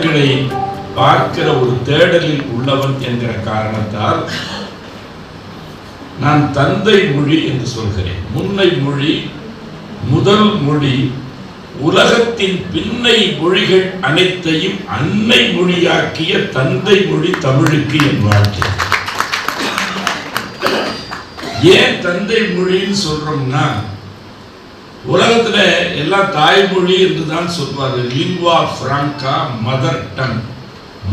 இடங்களை பார்க்கிற ஒரு தேடலில் உள்ளவன் என்கிற காரணத்தால் நான் தந்தை மொழி என்று சொல்கிறேன். முன்னை மொழி, முதல் மொழி, உலகத்தின் பின்னை மொழிகள் அனைத்தையும் அன்னை மொழியாக்கிய தந்தை மொழி தமிழுக்கு என் வாழ்க்கை. ஏன் தந்தை மொழின்னு சொல்றோம்னா, உலகத்துல எல்லாம் தாய்மொழி என்று தான் சொல்வார்கள். லிங்குவா பிராங்கா, மதர் டங்,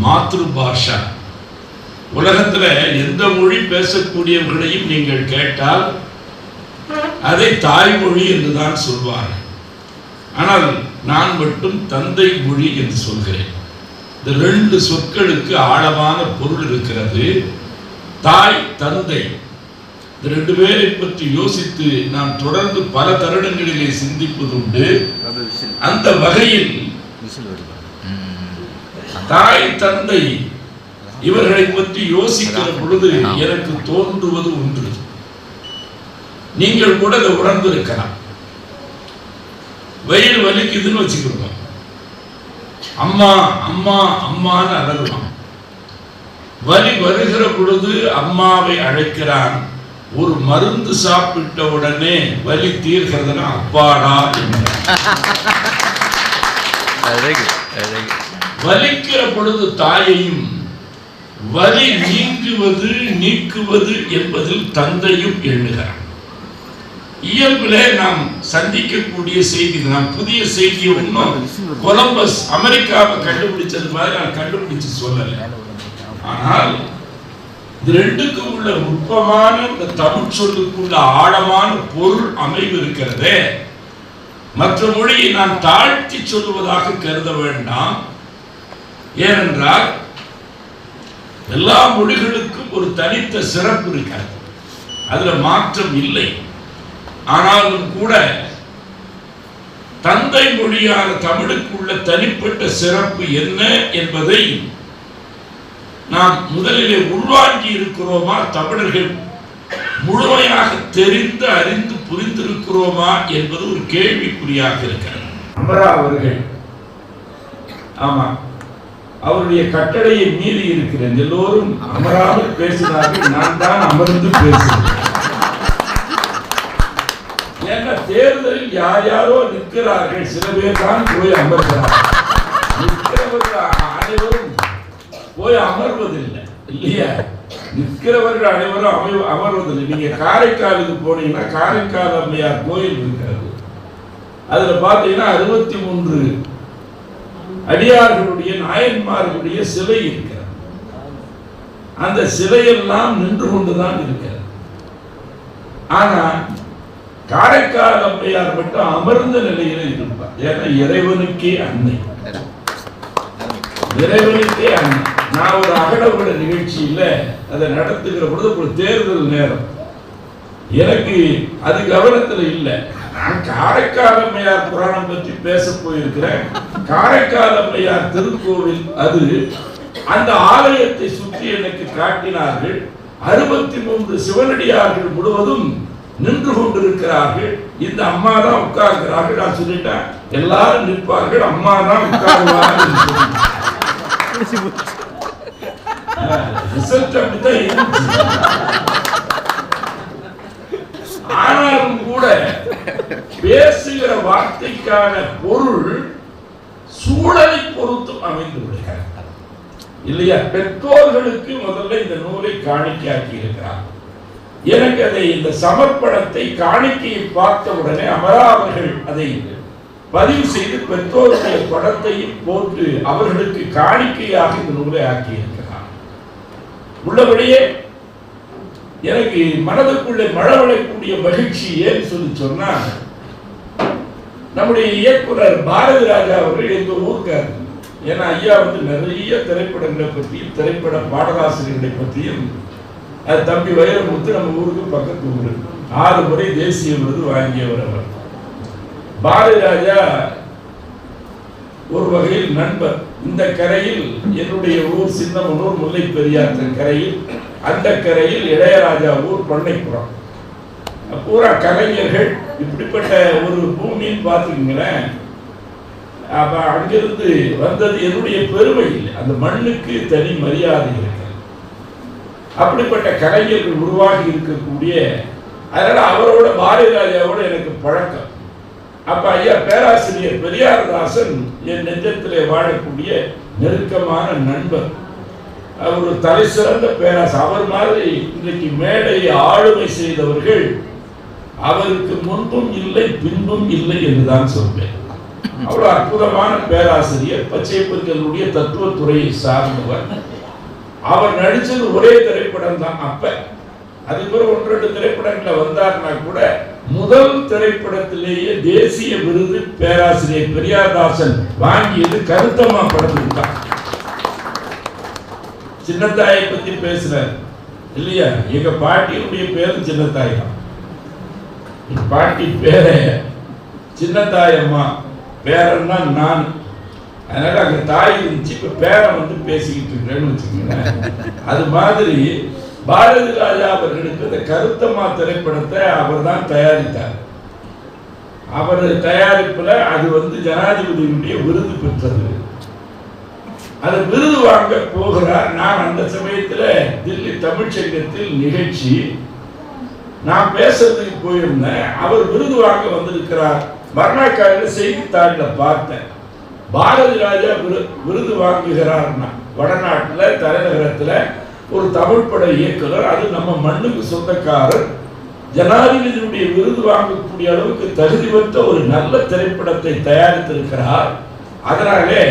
மாத்ரு பாஷா. உலகத்துல எந்த மொழி பேசக்கூடியவர்களையும் நீங்கள் கேட்டால் அதை தாய்மொழி என்று தான் சொல்வார்கள். ஆனால் நான் மட்டும் தந்தை மொழி என்று சொல்கிறேன். இந்த ரெண்டு சொற்களுக்கு ஆழமான பொருள் இருக்கிறது. தாய், தந்தை, இந்த ரெண்டு பேரை பற்றி யோசித்து நாம் தொடர்ந்து பல தருணங்களிலே சிந்திப்பதுண்டு. அந்த வகையில் தாய், தந்தை இவர்களை பற்றி யோசிக்கிற பொழுது எனக்கு தோன்றுவது ஒன்று. நீங்கள் கூட அதை உணர்ந்து இருக்கலாம். வயிறு வலிக்குதுன்னு வச்சுக்கோங்க, அம்மா அம்மா அம்மான்னு அழகுவான். வலி வருகிற பொழுது அம்மாவை அழைக்கிறான். ஒரு மருந்து சாப்பிட்ட உடனே வலி தீர்கிறதுனா அப்பாடா என்ற. வலிக்கிற பொழுது தாயையும், வலி நீக்குவது என்பதில் தந்தையும் எண்ணுகிறார். இயல்பிலே நாம் சந்திக்கக்கூடிய செய்தி, நாம் புதிய செய்தியை ஒன்றும் கொலம்பஸ் அமெரிக்காவை கண்டுபிடிச்சது மாதிரி நான் கண்டுபிடிச்சு சொல்லலை. ஆனால் இது ரெண்டுக்கும் உள்ள நுட்பமான இந்த தமிழ் சொல்லுக்குள்ள ஆழமான பொருள் அமைவு இருக்கிறதே. மற்ற மொழியை நான் தாழ்த்தி சொல்லுவதாக கருத வேண்டாம். ஏனென்றால் எல்லா மொழிகளுக்கும் ஒரு தனித்த சிறப்பு இருக்கிறது, அதுல மாற்றம் இல்லை. ஆனாலும் கூட தந்தை மொழியான தமிழுக்குள்ள தனிப்பட்ட சிறப்பு என்ன என்பதை நாம் முதலிலே உள்வாங்கி இருக்கிறோமா, தமிழர்கள் முழுமையாக தெரிந்து அறிந்து புரிந்திருக்கிறோமா என்பது ஒரு கேள்விக்குறியாக இருக்கிறது. அமரா அவர்கள், ஆமா, அவருடைய கட்டளையை மீறி இருக்கிறேன். எல்லோரும் அமராமல் பேசினார்கள், நான் தான் அமர்ந்து பேசுகிறேன். ஏன்னா தேர்தலில் யார் யாரோ நிற்கிறார்கள், சில பேர் தான் போய் அமர்கிறார்கள். நிற்கிறவர்கள் அனைவரும் போய் அமர்வதில்லை இல்லையா? நிற்கிறவர்கள் அனைவரும் அமர்வதில்லை. நீங்க காரைக்காலுக்கு போனீங்கன்னா காரைக்கால் அம்மையார் கோயில் இருக்கிறது. அதுல பாத்தீங்கன்னா 63 அடியார்களுடைய நாயன்மார்களுடைய சிலை இருக்கிறது. அந்த சிலையெல்லாம் நின்று கொண்டுதான் இருக்கிறது. ஆனா காரைக்கால் அம்மையார் மட்டும் அமர்ந்த நிலையில இருப்பார். ஏன்னா இறைவனுக்கே அன்னை, இறைவனுக்கே அன்னை. நான் ஒரு அகடவிட நிகழ்ச்சியில அதை நடத்துகிற பொழுது ஒரு தேர்தல் நேரம், எனக்கு அது கவனத்துல இல்லை. நான் காரைக்கால் அம்மையார் புராணம் பற்றி பேச போயிருக்கிறேன். காரைக்கால் அம்மையார் திருக்கோவில் அது. அந்த ஆலயத்தை சுற்றி எனக்கு காட்டினார்கள். 63 சிவனடியார்கள் முழுவதும் நின்று கொண்டிருக்கிறார்கள். இந்த அம்மா தான் உட்கார்கிறார்கள். நான் சொல்லிட்டேன், எல்லாரும் நிற்பார்கள், அம்மா தான் உட்காருவார்கள். ஆனாலும் கூட பேசுகிற வார்த்தைக்கான பொருள் சூழலை பொறுத்து அமைந்து விடுகிறார் இல்லையா? பெற்றோர்களுக்கு முதல்ல இந்த நூலை காணிக்கையாக்கி இருக்கிறார். எனக்கு அதை, இந்த சமர்ப்பணத்தை, காணிக்கையை பார்த்த உடனே அமரா அவர்கள் அதை பதிவு செய்து பெற்றோருடைய படத்தையும் போட்டு அவர்களுக்கு காணிக்கையாக இந்த நூலை ஆக்கி இருக்கிறார். உள்ளபடியே எனக்கு மனதுக்குள்ளே மழவழைக்கூடிய மகிழ்ச்சி ஏன்னு சொன்னா, நம்முடைய இயக்குனர் பாரதி ராஜா அவர்கள் எங்க ஊருக்காரு. ஏன்னா ஐயா நிறைய திரைப்படங்களை பற்றியும் திரைப்பட பாடலாசிரியர்களை பற்றியும், அது தம்பி வைரமுத்து நம்ம ஊருக்கு பக்கத்து ஊரு, 6 முறை தேசிய விருது வாங்கியவர் அவர். பாரதி ராஜா ஒரு வகையில் நண்பர். இந்த கரையில் என்னுடைய ஊர் சின்னமனூர், முல்லை பெரியாற்று கரையில், அந்த கரையில் இளையராஜா ஊர் பண்ணைப்புறம். பூரா கலைஞர்கள். இப்படிப்பட்ட ஒரு பூமின்னு பார்த்துக்கிங்களேன். அப்ப அங்கிருந்து வந்தது என்னுடைய பெருமை இல்லை, அந்த மண்ணுக்கு தனி மரியாதை இருக்கு. அப்படிப்பட்ட கலைஞர்கள் உருவாகி இருக்கக்கூடிய, அதனால அவரோட பாரதிராஜாவோட எனக்கு பழக்கம். அப்ப ஐயா பேராசிரியர் பெரியாரதாசன் என் நெஞ்சத்திலே வாழக்கூடிய நெருக்கமான நண்பர். ஒரு தலை சிறந்த பேராசிரியர். அவர் மாதிரி இன்றைக்கு மேடையை ஆளுமை செய்தவர்கள் அவருக்கு முன்பும் இல்லை பின்பும் இல்லை என்றுதான் சொல்வேன். அவ்வளவு அற்புதமான பேராசிரியர், பச்சையப்பர்களுடைய தத்துவத்துறையை சார்ந்தவர். அவர் நடிச்சது ஒரே திரைப்படம் தான். அப்ப அதுக்கு பிறகு 1-2 திரைப்படங்களை வந்தார்னா கூட முதல் திரைப்படத்திலேயே தேசிய விருது பேராசிரியர் பெரியார்தாசன் வாங்கியது கருத்தம்மா படத்துக்கு தான். சின்னத்தாயை பத்தி பேசுறாரு இல்லையா? எங்க பாட்டியுடைய பேரு சின்னத்தாய் தான். பாட்டி பேரை சின்னத்தாயம்மா, பேரன்னா நான். அதனால அங்க தாய் இருந்துச்சு, இப்ப பேரன் வந்து பேசிக்கிட்டு இருக்கிறேன்னு வச்சுக்கோங்களேன். அது மாதிரி பாரதி ராஜா அவர்களுக்கு இந்த கருத்தம்மா திரைப்படத்தை அவர் தான் தயாரித்தார். அவர் தயாரிப்புல அது வந்து ஜனாதிபதியுடைய விருது பெற்றது. அது விருது வாங்க போகிறார். நான் அந்த சமயத்துல தில்லி தமிழ்ச்சங்கத்தில் நிகழ்ச்சி, நான் பேசுறதுக்கு போயிருந்தேன். அவர் விருது வாங்க வந்திருக்கிறார். மறுநாள் செய்தித்தாளில் பார்த்தேன், பாரதி ராஜா விருது வாங்குகிறார்னா வடநாட்டில் தலைநகரத்தில் ஒரு தமிழ் பட இயக்குனர், அது நம்ம மண்ணுக்கு சொந்தக்காரர், ஜனாதிபதியுடைய விருது வாங்கக்கூடிய அளவுக்கு தகுதி பெற்ற ஒரு நல்ல திரைப்படத்தை தயாரித்திருக்கிறார். அதனாலே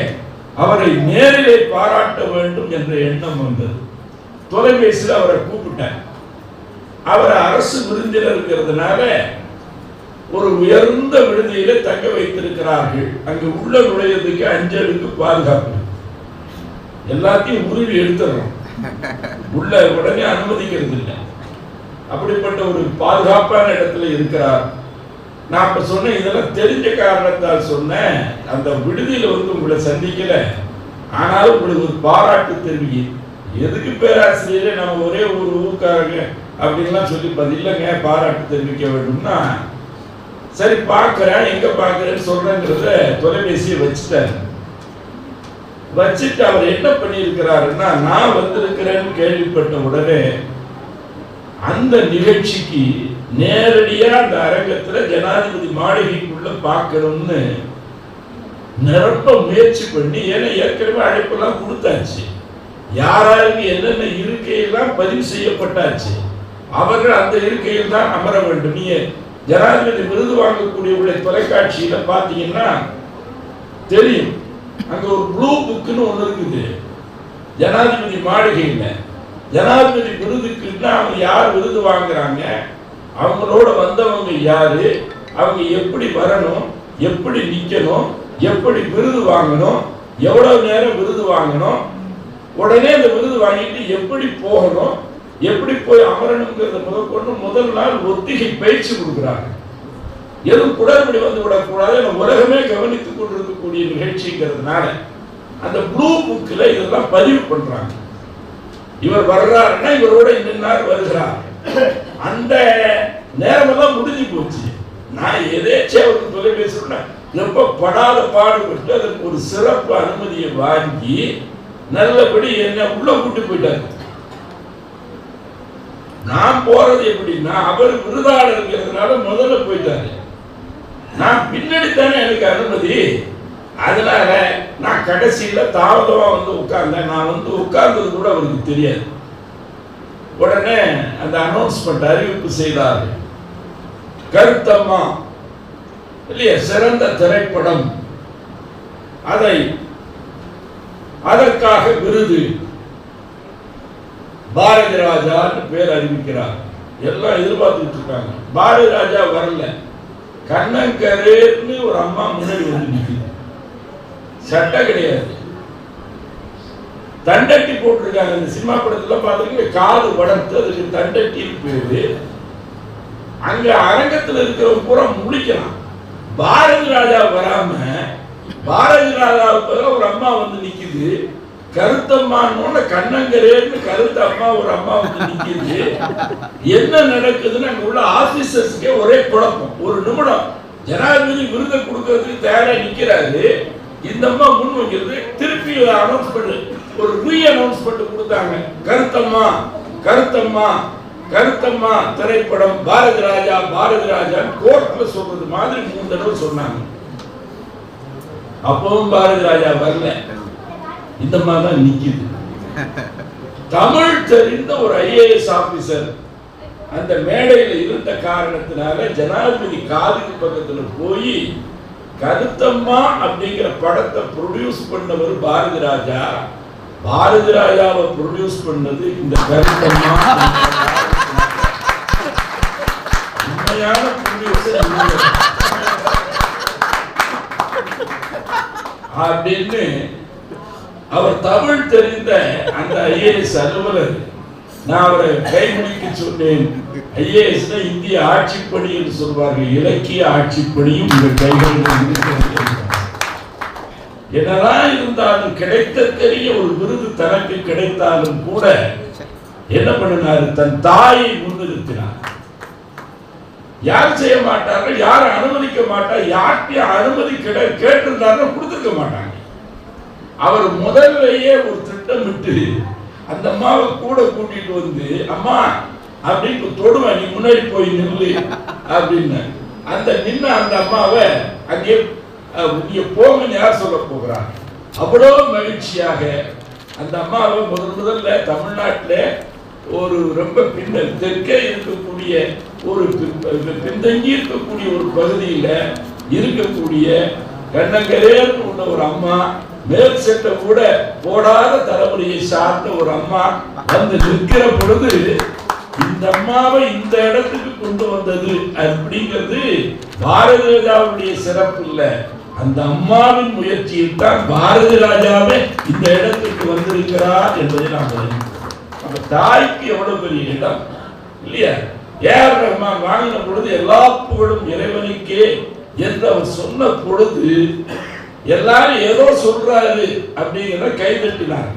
அவரை நேரிலே பாராட்ட வேண்டும் என்ற எண்ணம் வந்தது. தொலைபேசியில் அவரை கூப்பிட்டேன். அவர் அரசு விருந்தினர் இருக்கிறதுனால ஒரு உயர்ந்த விடுதியில தங்க வைத்திருக்கிறார்கள். அங்கு உள்ள நுழையதுக்கு அஞ்சலுக்கு பாதுகாப்பு, எல்லாத்தையும் உருவி எடுத்துறோம், உள்ள உடனே அனுமதிக்கிறது இல்லை. அப்படிப்பட்ட ஒரு பாதுகாப்பான இடத்துல இருக்கிறார். நான் இப்ப சொன்ன இதெல்லாம் தெரிஞ்ச காரணத்தால் சொன்னேன். அந்த விடுதியில வந்து உங்களை சந்திக்கல, ஆனாலும் உங்களுக்கு ஒரு பாராட்டு தெரிவிக்க. எதுக்கு பேராசிரியரே நம்ம ஒரே ஒரு ஊருக்காரங்க அப்படின்லாம் சொல்லி பதில்லைங்க, பாராட்டு தெரிவிக்க வேண்டும்னா சரி பார்க்கிறேன், எங்க பார்க்கிறேன்னு சொல்றேங்கிறத தொலைபேசியை வச்சுட்டாரு. வச்சுட்டு அவர் என்ன பண்ணியிருக்கிறாருன்னா, நான் வந்திருக்கிறேன்னு கேள்விப்பட்ட உடனே அந்த நிகழ்ச்சிக்கு நேரடியா அந்த அரங்கத்துல ஜனாதிபதி மாளிகைக்குள்ள பார்க்கணும்னு நிரப்ப முயற்சி பண்ணி, ஏன்னா ஏற்கனவே அழைப்பெல்லாம் கொடுத்தாச்சு, யாராருக்கு என்னென்ன இருக்கையெல்லாம் பதிவு செய்யப்பட்டாச்சு, அவர்கள் அந்த இருக்கையில் தான் அமர வேண்டும். நீ ஜனாதிபதி விருது வாங்கக்கூடிய தொலைக்காட்சியில பாத்தீங்கன்னா தெரியும், அங்க ஒரு ப்ளூ புக்னு ஒண்ணு இருக்குது ஜனாதிபதி மாளிகையில. ஜனாதிபதி விருதுக்குன்னா அவங்க யார் விருது வாங்குறாங்க, அவங்களோட வந்தவங்க யாரு, அவங்க எப்படி வரணும், எப்படி நிக்கணும், எப்படி விருது வாங்கணும், எவ்வளவு நேரம் விருது வாங்கணும், உடனே அந்த விருது வாங்கிட்டு எப்படி போகணும், எப்படி போய் அமரணுங்கிறத முதற்கொண்டு முதல் நாள் ஒத்திகை பயிற்சி கொடுக்குறாங்க. எதுவும் குடற்படி வந்து விடக்கூடாது, உலகமே கவனித்துக் கொண்டிருக்கக்கூடிய நிகழ்ச்சிங்கிறதுனால அந்த ப்ளூ புக்ல இதெல்லாம் பதிவு பண்றாங்க. இவர் வர்றாருன்னா இவரோட இன்னார் வருகிறார். அந்த நேரமெல்லாம் முடிஞ்சு போச்சு. நான் எதேச்சே அவருக்கு தொலைபேசி ரொம்ப படாத பாடுபட்டு அதற்கு ஒரு சிறப்பு அனுமதியை வாங்கி நல்லபடி என்ன உள்ள கூட்டி போயிட்டாரு. நான் போறது எப்படின்னா, அவர் விருதாளர்ங்கிறதுனால முதல்ல போயிட்டாரு, நான் பின்னாடி தானே எனக்கு அனுமதி. அதனால நான் கடைசியில தாமதமா வந்து உட்கார்ந்தேன். நான் வந்து உட்கார்ந்தது கூட அவருக்கு தெரியாது. உடனே அந்த அனௌன்ஸ்மெண்ட் அறிவிப்பு செய்தார், கருத்தம்மா இல்லையா சிறந்த திரைப்படம், அதற்காக விருது பாரதி ராஜான்னு பேர் அறிவிக்கிறார். எல்லாம் எதிர்பார்த்துட்டு இருக்காங்க. பாரதி ராஜா வரல, கண்ணங்கரேன்னு ஒரு அம்மா முன்னாடி வந்து நிற்குது. சட்டை கிடையாது, தண்டட்டி போட்டிருக்காங்க. இந்த சினிமா படத்துல பாத்தீங்கன்னா காது வளர்த்து அதுக்கு தண்டட்டின்னு பேரு. அங்க அரங்கத்தில் இருக்கிறவங்க பூரா முடிக்கலாம். பாரதி ராஜா வராம பாரதி ராஜாவுக்கு ஒரு அம்மா வந்து நிக்குது. கருத்தம்மான்னு கண்ணங்கரேன்னு கருத்த அம்மா ஒரு அம்மா வந்து நிக்குது. என்ன நடக்குதுன்னு அங்க உள்ள ஆபீசர்ஸ்க்கே ஒரே குழப்பம். ஒரு நிமிடம் ஜனாதிபதி விருதை கொடுக்கறதுக்கு தயாரா நிக்கிறாரு, இந்த அம்மா முன் வைக்கிறது. திருப்பி அனௌன்ஸ்மெண்ட், ஒரு ரீ அனௌன்ஸ்மெண்ட் கொடுத்தாங்க. கருத்தம்மா கருத்தம்மா கருத்தம்மா திரைப்படம் பாரதி ராஜா பாரதி ராஜா கோர்ட்ல சொல்றது மாதிரி 3 தடவை சொன்னாங்க. அப்பவும் பாரதி ராஜா வரல. இந்த மாதிரி தான் நிக்குது. தமிழ் தெரிந்த ஒரு ஐஏஎஸ் ஆபீசர் அந்த மேடையில் இருந்த காரணத்தினால ஜனாதிபதி காதுக்கு பக்கத்துல போய் கருத்தம்மா அப்படிங்கிற படத்தை ப்ரொடியூஸ் பண்ணவர் பாரதி ராஜா, பாரதி ராஜாவை ப்ரொடியூஸ் பண்ணது இந்த கருத்தம்மா. உண்மையான ப்ரொடியூசர் அப்படின்னு அவர் தமிழ் தெரிந்த அந்த ஐஏஎஸ் அலுவலர். நான் அவரை கைமொழிக்க சொன்னேன். ஐஏஎஸ் இந்திய ஆட்சிப்பணி என்று சொல்வார்கள், இலக்கிய ஆட்சிப்பணியும் உங்கள் கைகளில். என்னதான் இருந்தாலும் கிடைத்தற்கரிய ஒரு விருது தனக்கு கிடைத்தாலும் கூட என்ன பண்ணினார், தன் தாயை முன்னிறுத்தினார். யார் செய்ய மாட்டார்கள், யாரும் அனுமதிக்க மாட்டார். யார்கிட்ட அனுமதி கேட்டிருந்தாலும் கொடுத்துருக்க மாட்டாங்க. அவர் முதல்லையே ஒரு திட்டமிட்டு அந்த அம்மாவை கூட கூட்டிட்டு வந்து, அம்மா அப்படின்னு தொடுவா, நீ முன்னாடி போய் நில்லு அப்படின்னு. அந்த நின்ன அந்த அம்மாவை அங்கே நீங்க போங்கன்னு யார் சொல்ல போகிறார். அவ்வளோ மகிழ்ச்சியாக அந்த அம்மாவை முதல்ல தமிழ்நாட்டில் ஒரு ரொம்ப தெற்கே இருக்கக்கூடிய ஒரு பின்தங்கி இருக்கக்கூடிய ஒரு பகுதியில் இருக்கக்கூடிய கண்ணங்கரேன்னு உள்ள ஒரு அம்மா, மேல் சட்டை கூட போடாத தலைமுறையை சார்ந்த ஒரு அம்மா வந்து நிற்கிற பொழுது இந்த அம்மாவை இந்த இடத்துக்கு கொண்டு வந்தது அப்படிங்கிறது பாரதி ராஜாவுடைய சிறப்பு இல்லை, அந்த அம்மாவின் முயற்சியில் தான் பாரதி ராஜாவே இந்த இடத்துக்கு வந்திருக்கிறார் என்பதை நாம் அறிவோம். நம்ம தாய்க்கு எவ்வளவு பெரிய இடம் இல்லையா? ஏஆர் ரஹ்மான் வாங்கின பொழுது எல்லா புகழும் இறைவனுக்கே என்று அவர் சொன்ன பொழுது எல்லாரும் ஏதோ சொல்றாரு அப்படிங்கிறத கைதட்டினார்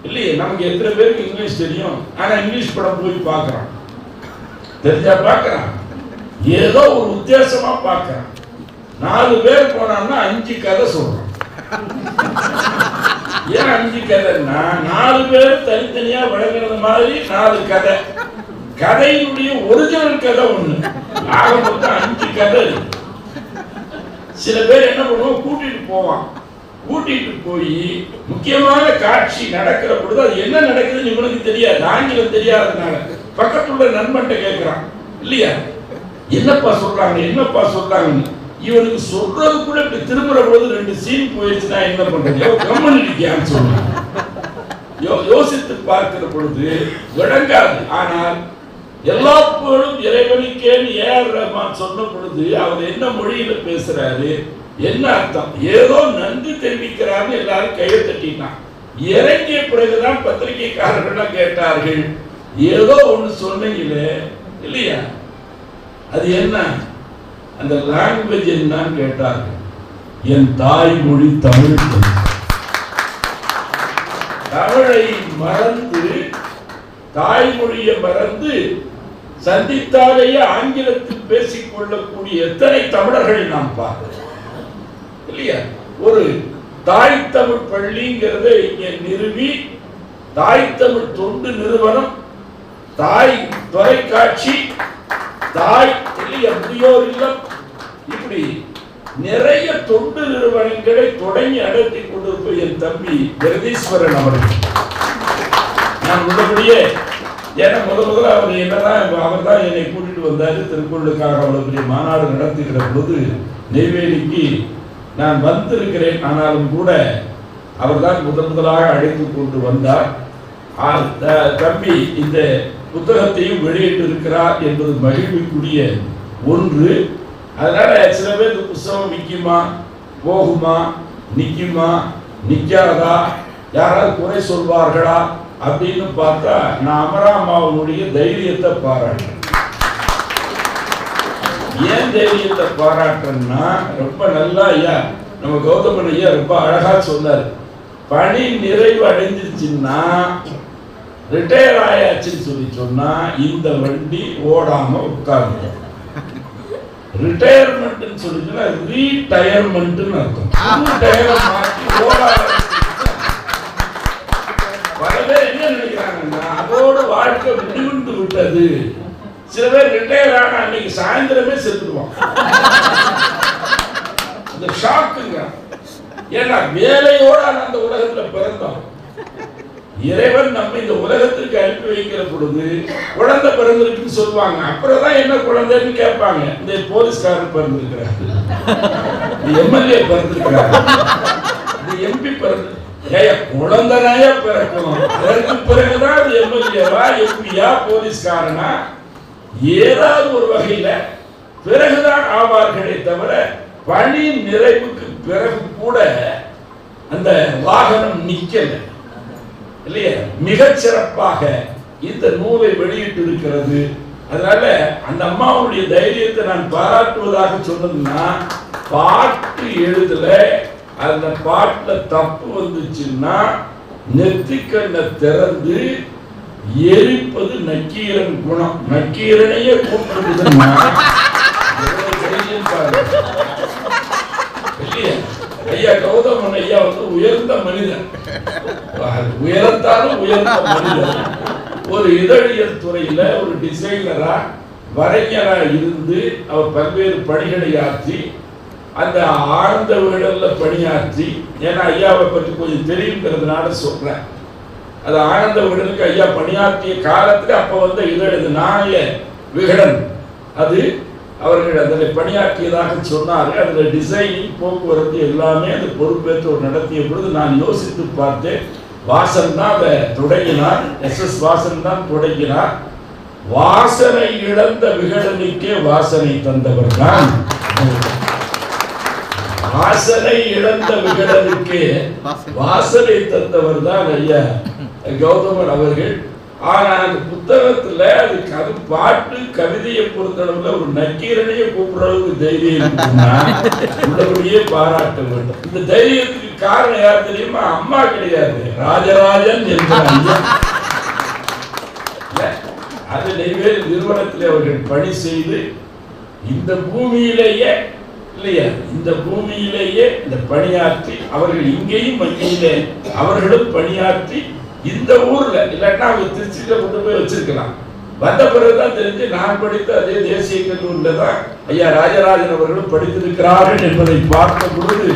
இல்லையே. நமக்கு எத்தனை பேருக்கு இங்கிலீஷ் தெரியும், ஆனா இங்கிலீஷ் படம் போய் பார்க்கறான், தெரிஞ்சா பார்க்கறான், ஏதோ ஒரு உத்தேசமா பார்க்கறான். 4 பேர் போனான்னா 5 கதை சொல்றான். ஏன் 5 கதைன்னா 4 பேர் தனித்தனியா வழங்குறது மாதிரி 4 கதை. கதையினுடைய ஒரிஜினல் கதை ஒண்ணு, ஆக மொத்தம் 5 கதை. சில பேர் என்ன பண்ணுவோம், கூட்டிட்டு போவான். கூட்டிட்டு போய் முக்கியமான காட்சி நடக்கிற பொழுது அது என்ன நடக்குதுன்னு இவனுக்கு தெரியாது, ஆங்கிலம் தெரியாததுனால பக்கத்துல நண்பன்ட்ட கேட்கிறான் இல்லையா, என்னப்பா சொல்றாங்க என்னப்பா சொல்றாங்க. இவனுக்கு சொல்றது கூட இப்படி திரும்புற பொழுது 2 சீன் போயிடுச்சுன்னா என்ன பண்றது, கம்மனிக்கான்னு சொல்றான். யோசித்து பார்க்கிற பொழுது விளங்காது. ஆனால் எல்லா புகழும் இறைவனுக்கேன்னு ஏஆர் ரஹ்மான் சொன்ன பொழுது அவர் என்ன மொழியில பேசுறாரு, என்ன அர்த்தம், ஏதோ நன்றி தெரிவிக்கிறான்னு எல்லாரும் கையை தட்டினான். இறங்கிய பிறகுதான் பத்திரிகைக்காரர்கள் கேட்டார்கள், ஏதோ ஒண்ணு சொன்னீங்களே இல்லையா, அது என்ன, அந்த லாங்குவேஜ் என்னன்னு கேட்டார்கள். என் தாய்மொழி தமிழ். தமிழை மறந்து தாய்மொழியை மறந்து சந்தித்தாலேயே ஆங்கிலத்தில் பேசிக் கொள்ளக்கூடிய எத்தனை தமிழர்கள் நாம் பார்க்கிறோம் இல்லையா. ஒரு தாய் தமிழ் பள்ளிங்கிறத இங்க நிறுவி, தாய் தமிழ் தொண்டு நிறுவனம், தாய் தொலைக்காட்சி, தாய் இல்லையா முதியோர் இல்லம், இப்படி நிறைய தொண்டு நிறுவனங்களை தொடங்கி நடத்தி கொண்டிருப்ப என் தம்பி ஜெகதீஸ்வரன் அவர்கள். நான் உள்ளபடியே ஏன்னா முதல்ல அவர் என்னதான் அவர் தான் என்னை கூட்டிட்டு வந்தாரு திருக்குறளுக்காக. அவ்வளவு பெரிய மாநாடு நடத்துகிற பொழுது நெய்வேலிக்கு நான் வந்திருக்கிறேன், ஆனாலும் கூட அவர் தான் முதலாக அழைத்து கொண்டு வந்தார். தம்பி இந்த புத்தகத்தையும் வெளியிட்டு இருக்கிறார் என்பது மகிழ்வுக்குரிய ஒன்று. அதனால சில பேர் இந்த புத்தகம் விற்குமா, போகுமா, நிற்குமா, நிற்காதா, யாராவது குறை சொல்வார்களா அப்படின்னு பார்த்தா நான் அமராமாவுடைய தைரியத்தை பாராட்டுறேன். ஏன் தைரியத்தை பாராட்டுறேன்னா, ரொம்ப நல்லா ஐயா நம்ம கௌதமன் ஐயா ரொம்ப அழகா சொன்னார். பணி நிறைவு அடைஞ்சிருச்சுன்னா, ரிட்டையர் ஆயாச்சுன்னு சொன்னா இந்த வண்டி ஓடாம உட்கார்ந்து, ரிட்டையர்மெண்ட் சொல்லிச்சுன்னா ரீடயர்மெண்ட் அர்த்தம். பல பேர் என்ன நினைக்கிறாங்கன்னா அதோட வாழ்க்கை முடிவுண்டு விட்டது. சில பேர் ரிட்டையர் ஆன அன்னைக்கு சாயந்தரமே செத்துடுவான். அந்த ஷாக்குங்க. ஏன்னா வேலையோட அந்த உலகத்துல பிறந்தோம். இறைவன் நம்ம இந்த உலகத்திற்கு அனுப்பி வைக்கிற பொழுது குழந்தை பிறந்திருக்குன்னு சொல்லுவாங்க. அப்புறம் தான் என்ன குழந்தைன்னு கேட்பாங்க. இந்த போலீஸ்காரர் பிறந்திருக்கிறாரு, எம்எல்ஏ பிறந்திருக்கிறாரு, இந்த எம்பி பிறந்து குழந்தையா பிறக்கணும். அதற்கு பிறகுதான் அது எம்எல்ஏவா எம்பியா போலீஸ்காரனா ஏதாவது ஒரு வகையில பிறகுதான் ஆவார்களே தவிர பணி நிறைவுக்கு பிறகு கூட அந்த வாகனம் நிக்கல இல்லையா. மிகச் சிறப்பாக இந்த நூலை வெளியிட்டு இருக்கிறது. அதனால அந்த அம்மாவுடைய தைரியத்தை நான் பாராட்டுவதாக சொன்னதுன்னா, பாட்டு எழுதல, அந்த பாட்டுல தப்பு வந்துச்சுன்னா நெத்திக்கண்ணை திறந்து எரிப்பது நக்கீரன் குணம். நக்கீரனையே கூப்பிடுதுன்னா ஐயா கௌதமன் ஐயா வந்து உயர்ந்த மனிதன், உயர்ந்தாலும் உயர்ந்த மனிதன். ஒரு இதழியல் துறையில ஒரு டிசைனரா வரைஞரா இருந்து அவர் பல்வேறு பணிகளை ஆற்றி அந்த ஆழ்ந்த விகடல்ல பணியாற்றி, ஏன்னா ஐயாவை பற்றி கொஞ்சம் தெரியுங்கிறதுனால சொல்றேன். அது ஆனந்த விகடனுக்கு ஐயா பணியாற்றிய காலத்துல அப்ப வந்து இதழது நாணய விகடன் அது அவர்கள் அதில் பணியாற்றியதாக சொன்னார்கள். அதில் டிசைனிங் போக்குவரத்து எல்லாமே அது பொறுப்பேற்று நடத்திய பொழுது நான் யோசித்து பார்த்தேன். வாசன் தான் அதை தொடங்கினார், எஸ்.எஸ். வாசன் தான் தொடங்கினார். வாசனை இழந்த விகடனுக்கே வாசனை தந்தவர் தான். வாசனை இழந்த விகடனுக்கே வாசனை தந்தவர் தான் ஐயா கௌதமன் அவர்கள். ஆனா அந்த புத்தகத்துல அது பாட்டு கவிதையை பொறுத்தளவுல ஒரு நக்கீரனையே கூப்பிடுறதுக்கு தைரியம் இருக்குன்னா உள்ளபடியே பாராட்ட வேண்டும். இந்த தைரியத்துக்கு காரணம் யார் தெரியுமா? அம்மா கிடையாது, ராஜராஜன் என்ற அது நெய்வேலி நிறுவனத்தில் அவர்கள் பணி செய்து இந்த பூமியிலேயே இல்லையா, இந்த பூமியிலேயே இந்த பணியாற்றி அவர்கள் இங்கேயும் வங்கியிலே அவர்களும் பணியாற்றி இந்த ஊர்ல இல்லைன்னா அவங்க திருச்சியில கொண்டு போய் வச்சிருக்கலாம். வந்த பிறகுதான் தெரிஞ்சு நான் படித்த அதே தேசிய கல்லூரியில தான் ஐயா ராஜராஜன் அவர்களும் படித்திருக்கிறார்கள் என்பதை பார்த்த பொழுது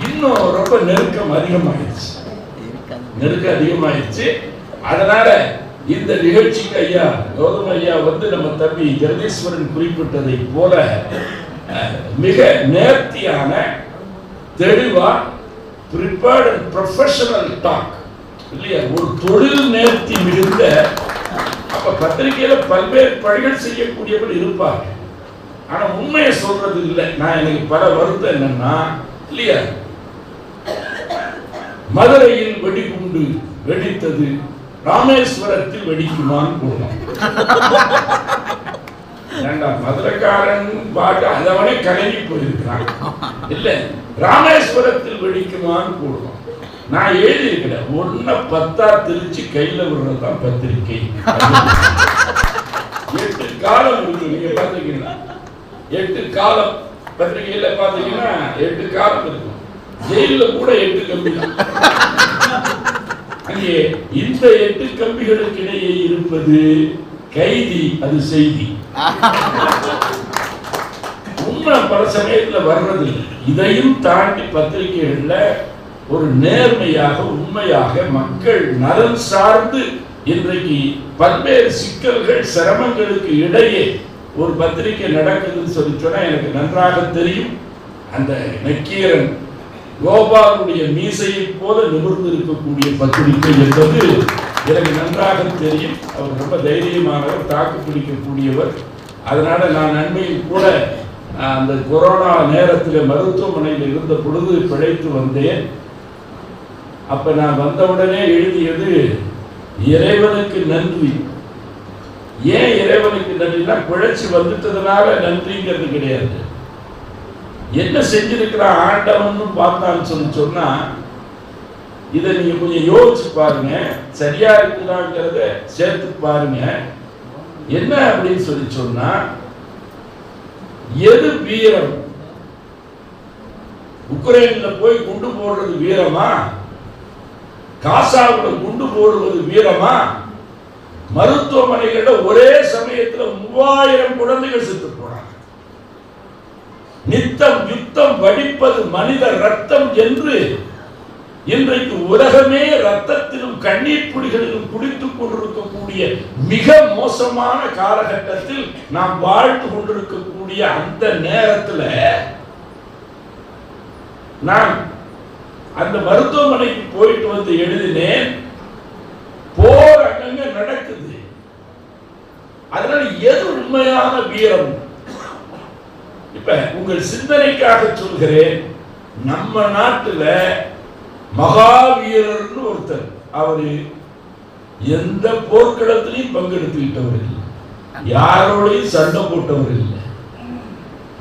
இன்னும் ரொம்ப நெருக்கம் அதிகமாயிடுச்சு. அதனால இந்த நிகழ்ச்சிக்கு ஐயா கௌதம ஐயா வந்து நம்ம தம்பி ஜெகதீஸ்வரன் குறிப்பிட்டதை போல மிக நேர்த்தியான தெளிவா prepared and professional talk இல்லையா, ஒரு தொழில் நேர்த்தி மிகுந்த. அப்ப பத்திரிகையில பல்வேறு பணிகள் செய்யக்கூடியவர் இருப்பாங்க, ஆனா உண்மையை சொல்றது இல்லை. நான் எனக்கு பல வருத்தம் என்னன்னா இல்லையா, மதுரையில் வெடிகுண்டு வெடித்தது ராமேஸ்வரத்தில் வெடிக்குமான்னு போடணும். மதுரைக்காரன் பாட்டு அதவனே கலங்கி போயிருக்கிறான் இல்ல, ராமேஸ்வரத்தில் வெடிக்குமான்னு போடணும். நான் எழுதி இருக்கிறேன் 1-10 திருச்சி கையில விடுறதுதான் பத்திரிகை. 8 காலம் இருக்கு. நீங்க பாத்தீங்கன்னா 8 காலம் பத்திரிகையில பாத்தீங்கன்னா 8 காலம் இருக்கும். ஜெயில கூட 8 கம்பி தான். அங்கே இந்த 8 கம்பிகளுக்கு இடையே இருப்பது கைதி, அது செய்தி. உண்மை பல சமயத்துல வர்றது. இதையும் தாண்டி பத்திரிகைகள்ல ஒரு நேர்மையாக உண்மையாக மக்கள் நலன் சார்ந்து இன்றைக்கு பல்வேறு சிக்கல்கள் சிரமங்களுக்கு இடையே ஒரு பத்திரிகை நடக்குதுன்னு சொல்லி சொன்னா எனக்கு நன்றாக தெரியும். அந்த நக்கீரன் கோபாலுடைய மீசையை போல நிமிர்ந்து இருக்கக்கூடிய பத்திரிகை என்பது எனக்கு நன்றாக தெரியும். அவர் ரொம்ப தைரியமானவர், தாக்கு பிடிக்கக்கூடியவர். அதனால நான் அண்மையில் கூட அந்த கொரோனா நேரத்தில் மருத்துவமனையில் இருந்த பொழுது பிழைத்து வந்தேன். அப்ப நான் வந்தவுடனே எழுதியது இறைவனுக்கு நன்றி. ஏன் இறைவனுக்கு நன்றினா, பிழைச்சு வந்துட்டதுனால நன்றிங்கிறது கிடையாது. என்ன செஞ்சிருக்கிறான் ஆண்டவன் பார்த்தான்னு சொல்லி சொன்னா, இதை நீங்க கொஞ்சம் யோசிச்சு பாருங்க, சரியா இருக்குதாங்கிறத சேர்த்து பாருங்க. என்ன அப்படின்னு சொல்லி சொன்னா, எது வீரம், உக்ரைன்ல போய் குண்டு போடுறது வீரமா? காசாவில் குண்டு போடுவது வீரமா? மருத்துவமனைகளில் ஒரே சமயத்தில் 3000 குழந்தைகள் செத்து போனாங்க. நித்தம் யுத்தம் வடிப்பது மனித ரத்தம் என்று இன்றைக்கு உலகமே ரத்தத்திலும் கண்ணீர் புலிகளிலும் குடித்துக் கொண்டிருக்கக்கூடிய மிக மோசமான காலகட்டத்தில் நாம் வாழ்ந்து கொண்டிருக்கக்கூடிய அந்த நேரத்தில் நான் அந்த மருத்துவமனைக்கு போயிட்டு வந்து எழுதினேன். போர் அங்கங்க நடக்குது. அதனால எது உண்மையான வீரம்? இப்ப உங்கள் சிந்தனைக்காக சொல்கிறேன், நம்ம நாட்டுல மகாவீரர்னு ஒருத்தர், அவரு எந்த போர்க்களத்திலையும் பங்கெடுத்துக்கிட்டவர் இல்லை, யாரோடையும் சண்டை போட்டவர் இல்லை.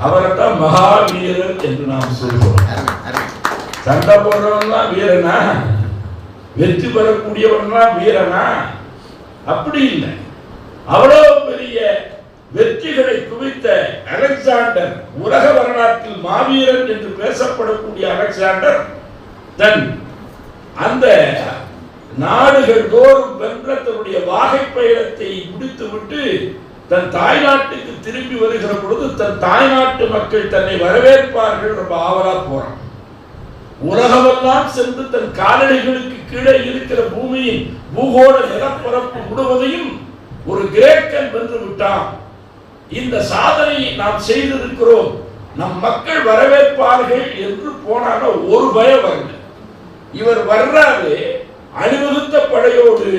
அவரைத்தான் மகாவீரர் என்று நாம் சொல்றோம். சண்டை போடுறவன் தான் வீரனா? வெற்றி பெறக்கூடியவன் தான் வீரனா? அப்படி இல்லை. அவ்வளவு பெரிய வெற்றிகளை குவித்த அலெக்சாண்டர், உலக வரலாற்றில் மாவீரன் என்று பேசப்படக்கூடிய அலெக்சாண்டர், தன் அந்த நாடுகள் தோறும் வென்ற தன்னுடைய வாகை பயணத்தை முடித்துவிட்டு தன் தாய்நாட்டுக்கு திரும்பி வருகிற பொழுது தன் தாய்நாட்டு மக்கள் தன்னை வரவேற்பார்கள் ரொம்ப ஆவலா போறான். உலகமெல்லாம் சென்று தன் காலடிகளுக்கு கீழே இருக்கிற பூமியின் பூகோள நிலப்பரப்பு முழுவதையும் ஒரு கிரேக்கன் வென்று விட்டான். இந்த சாதனையை நாம் செய்திருக்கிறோம், நம் மக்கள் வரவேற்பார்கள் என்று போனால ஒரு பயம் வரல. இவர் வர்றாரு அணிவகுத்த படையோடு.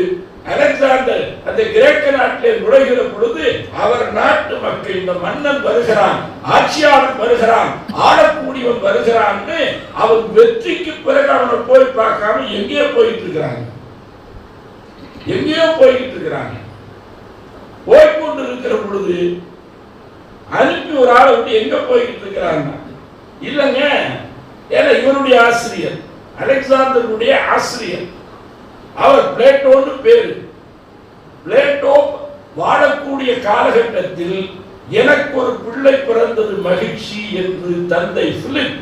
அலெக்சாண்டர் அந்த கிரேக்க நாட்டிலே நுழைகிற பொழுது அவர் நாட்டு மக்கள், இந்த மன்னன் வருகிறான், ஆட்சியாளன் வருகிறான், ஆளக்கூடியவன் வருகிறான்னு அவன் வெற்றிக்கு பிறகு அவனை போய் பார்க்காம எங்கேயோ போயிட்டு இருக்கிறாங்க. போய்கொண்டு இருக்கிற பொழுது அனுப்பி ஒரு ஆளை விட்டு எங்க போய்கிட்டு இருக்கிறாங்க? இல்லைங்க, ஏன்னா இவருடைய ஆசிரியர், அலெக்சாண்டருடைய ஆசிரியர், அவர் பிளேட்டோன்னு பேரு. பிளேட்டோ வாழக்கூடிய காலகட்டத்தில் எனக்கு ஒரு பிள்ளை பிறந்தது மகிழ்ச்சி என்று தந்தை பிலிப்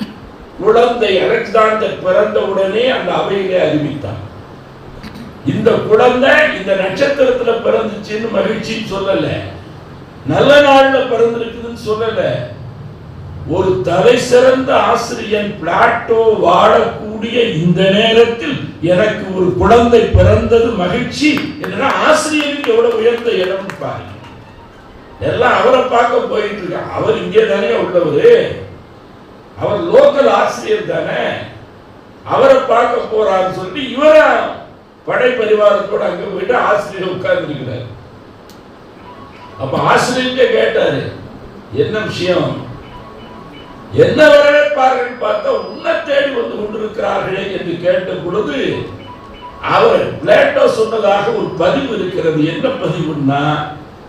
குழந்தை அலெக்சாண்டர் பிறந்த உடனே அந்த அவையிலே அறிவித்தார். இந்த குழந்தை இந்த நட்சத்திரத்துல பிறந்துச்சுன்னு மகிழ்ச்சின்னு சொல்லல, நல்ல நாள்ல பிறந்திருக்குதுன்னு சொல்லல. ஒரு தலை சிறந்த ஆசிரியன் பிளாட்டோ வாழக்கூடிய இந்த நேரத்தில் எனக்கு ஒரு குழந்தை பிறந்தது மகிழ்ச்சி என்ற ஆசிரியருக்கு எவ்வளவு உயர்ந்த இடம் பாருங்க. எல்லாம் அவரை பார்க்க போயிட்டு இருக்க. அவர் இங்கே தானே உள்ளவரு, அவர் லோக்கல் ஆசிரியர் தானே, அவரை பார்க்க போறாருன்னு சொல்லி இவரை படை பரிவாரத்தோடு அங்க போயிட்டு ஆசிரியர் உட்கார்ந்து இருக்கிறார். அப்ப ஆசிரியர் கேட்டாரு, என்ன விஷயம், என்ன வரவேற்பார்கள் பார்த்தா உன்னை தேடி வந்து கொண்டிருக்கிறார்களே என்று கேட்ட பொழுது அவர் பிளேட்டோ சொன்னதாக ஒரு பதிவு இருக்கிறது. என்ன பதிவுன்னா,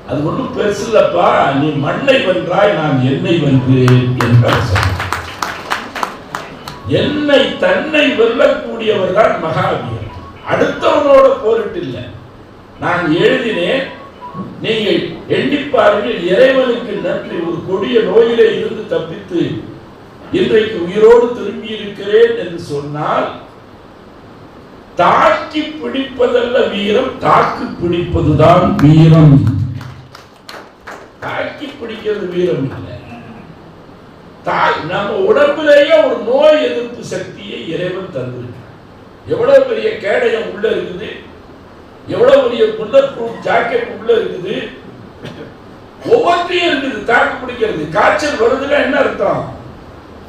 அது ஒன்றும் பெருசு இல்லப்பா, நீ மண்ணை வென்றாய், நான் என்னை வென்றேன் என்றார். என்னை தன்னை வெல்லக்கூடியவர் தான் மகாவீரர். அடுத்தவனோட போரிட்டு இல்லை. நான் எழுதினேன், நீங்கள் எண்ணிப்பார்கள், இறைவனுக்கு நன்றி, ஒரு கொடிய நோயிலே இருந்து தப்பித்து இன்றைக்கு உயிரோடு திரும்பி இருக்கிறேன் என்று சொன்னால், தாக்கி பிடிப்பதல்ல வீரம், தாக்கு பிடிப்பதுதான் வீரம். தாக்கி பிடிக்கிறது வீரம் இல்லை. நம்ம உடம்பிலேயே ஒரு நோய் எதிர்ப்பு சக்தியை இறைவன் தந்திருக்கிறார். எவ்வளவு பெரிய கேடயம் உள்ள இருக்குது, எவ்வளவு பெரிய புல்லட் ப்ரூஃப் ஜாக்கெட் உள்ள இருக்குது, ஒவ்வொன்றையும் இருக்குது தாக்கு பிடிக்கிறது. காய்ச்சல் வருதுன்னா என்ன அர்த்தம்?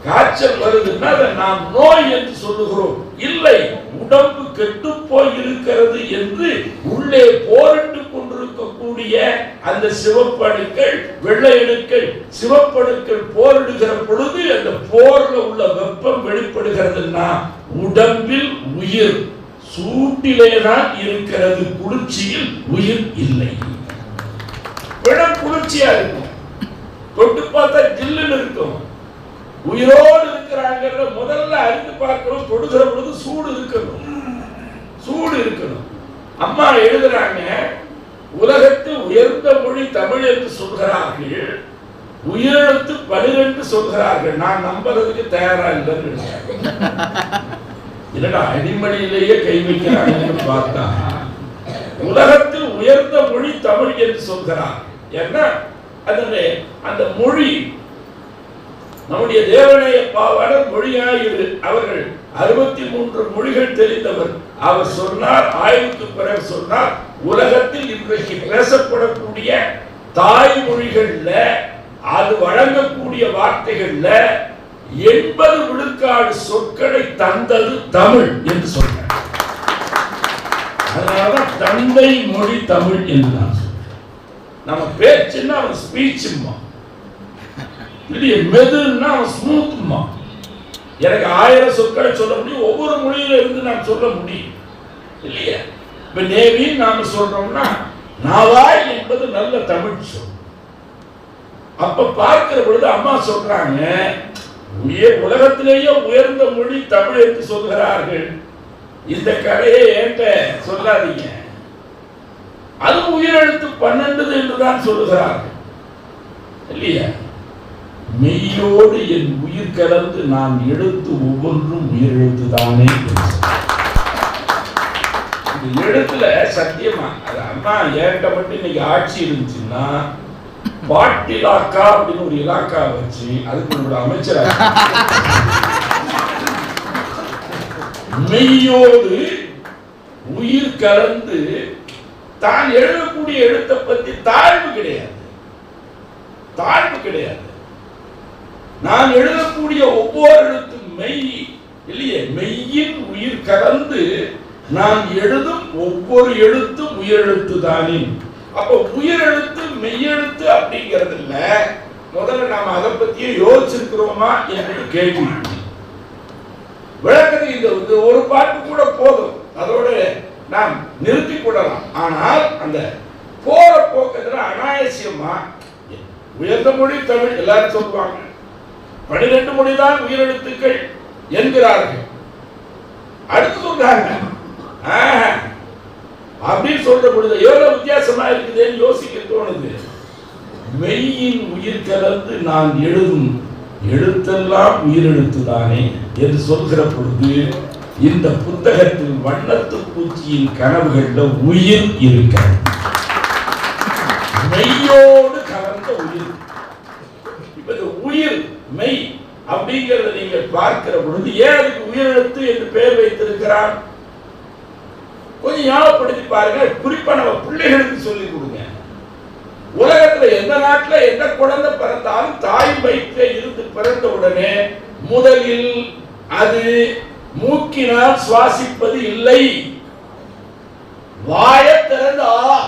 காய்ச்சல் வருதுன்னா நாம் நோய் என்று சொல்லுகிறோம். இல்லை, உடம்பு கெட்டு போய் இருக்கிறது என்று உள்ளே போரிட்டு கொண்டிருக்கக்கூடிய அந்த சிவப்பணுக்கள், வெள்ளை அணுக்கள், சிவப்பணுக்கள் போரிடுகிற பொழுது அந்த போர்ல உள்ள வெப்பம் வெளிப்படுகிறதுன்னா உடம்பில் உயிர் சூட்டிலேதான் இருக்கிறது, குளிர்ச்சியில் உயிர் இல்லை. இடம் குளிர்ச்சியா இருக்கும், தொட்டு பார்த்தா ஜில்லுன்னு இருக்கும். உயிரோடு இருக்கிறாங்க முதல்ல அறிந்து பார்க்கணும். தொடுகிற பொழுது சூடு இருக்கணும். அம்மா எழுதுறாங்க, உலகத்தில் உயர்ந்த மொழி தமிழ் என்று சொல்கிறார்கள். உயிரெழுத்து 12 சொல்கிறார்கள். நான் நம்புறதுக்கு தயாரா இல்லைன்னு இல்லடா அடிமடியிலேயே கை வைக்கிறாங்க. பார்த்தா உலகத்தில் உயர்ந்த மொழி தமிழ் என்று சொல்கிறார். ஏன்னா அந்த மொழி நம்முடைய தேவனைய பாவாளர் மொழியாயிரு அவர்கள் 63 மொழிகள் தெரிந்தவர். அவர் சொன்னார், ஆய்வுக்கு பிறகு சொன்னார், உலகத்தில் இன்றைக்கு பேசப்படக்கூடிய தாய்மொழிகள்ல அது வழங்கக்கூடிய வார்த்தைகள்ல 80 விழுக்காடு சொற்களை தந்தது தமிழ் என்று சொன்னார். அதனாலதான் தந்தை மொழி தமிழ் என்று நான் சொல்றேன். நம்ம பேச்சுன்னா அவன் ஸ்பீச்சுமா, இல்லையே மெதுன்னா அவன் ஸ்மூத்மா. எனக்கு 1000 சொற்களை சொல்ல முடியும், ஒவ்வொரு மொழியில இருந்து நான் சொல்ல முடியும் இல்லையா? இப்ப நேவின்னு நாம சொல்றோம்னா நாவாய் என்பது நல்ல தமிழ் சொல். அப்ப பார்க்கிற பொழுது அம்மா சொல்றாங்க, உலகத்திலேயே உயர்ந்த மொழி தமிழ் என்று சொல்கிறார்கள். இந்த கதையை என்கிட்ட சொல்லாதீங்க, அது உயிரெழுத்து 12 என்றுதான் சொல்லுகிறார்கள் இல்லையா? மெய்யோடு என் உயிர் கலந்து நான் எழுத்து ஒவ்வொன்றும் உயிரெழுத்து தானே. இந்த எழுத்துல சத்தியமா அது அம்மா என்கிட்ட மட்டும் இன்னைக்கு ஆட்சி இருந்துச்சுன்னா பாட் இலாக்கா அப்படின்னு ஒரு இலாக்கா வச்சு அதுக்கு ஒரு அமைச்சராக மெய்யோடு உயிர் கலந்து தான் எழுதக்கூடிய எழுத்தை பத்தி தாழ்வு கிடையாது, தாழ்வு கிடையாது. நான் எழுதக்கூடிய ஒவ்வொரு எழுத்தும் மெய் இல்லையே, மெய்யின் உயிர் கலந்து நான் எழுதும் ஒவ்வொரு எழுத்தும் உயிரெழுத்து தானே. அப்ப உயிரெழுத்து மெய்யெழுத்து அப்படிங்கிறது இல்ல. முதல்ல நாம அதை பத்தியே யோசிச்சிருக்கிறோமா என்று கேள்வி. விளக்கத்துக்கு இந்த ஒரு பாட்டு கூட போதும், அதோட நாம் நிறுத்தி கொள்ளலாம். ஆனால் அந்த போற போக்குல அனாயசியமா உயர்ந்த மொழி தமிழ் எல்லாரும் சொல்லுவாங்க, 12 மொழிதான் உயிரெழுத்துக்கள் என்கிறார்கள். அடுத்து சொல்றாங்க அப்படின்னு சொல்ற பொழுது எவ்வளவு வித்தியாசமா இருக்குதுன்னு யோசிக்க தோணுது. மெய்யின் உயிர் கலந்து நான் எழுதும் எழுத்தெல்லாம் உயிரெழுத்து தானே என்று சொல்கிற பொழுது இந்த புத்தகத்தில் வண்ணத்து பூச்சியின் கனவுகள்ல உயிர் இருக்கிறது, மெய்யோடு கலந்த உயிர். இப்ப இந்த உயிர் மெய் அப்படிங்கறத நீங்க பார்க்கிற பொழுது ஏன் அதுக்கு உயிரெழுத்து என்று பெயர் வைத்திருக்கிறான் கொஞ்சம் ஞாபகப்படுத்தி பாருங்க. குறிப்பா நம்ம பிள்ளைகளுக்கு சொல்லிக் கொடுங்க. உலகத்துல எந்த நாட்டுல எந்த குழந்தை பிறந்தாலும் தாய் வயிற்றில் இருந்து பிறந்த உடனே முதலில் அது மூக்கினால் சுவாசிப்பது இல்லை, வாய திறந்து ஆ,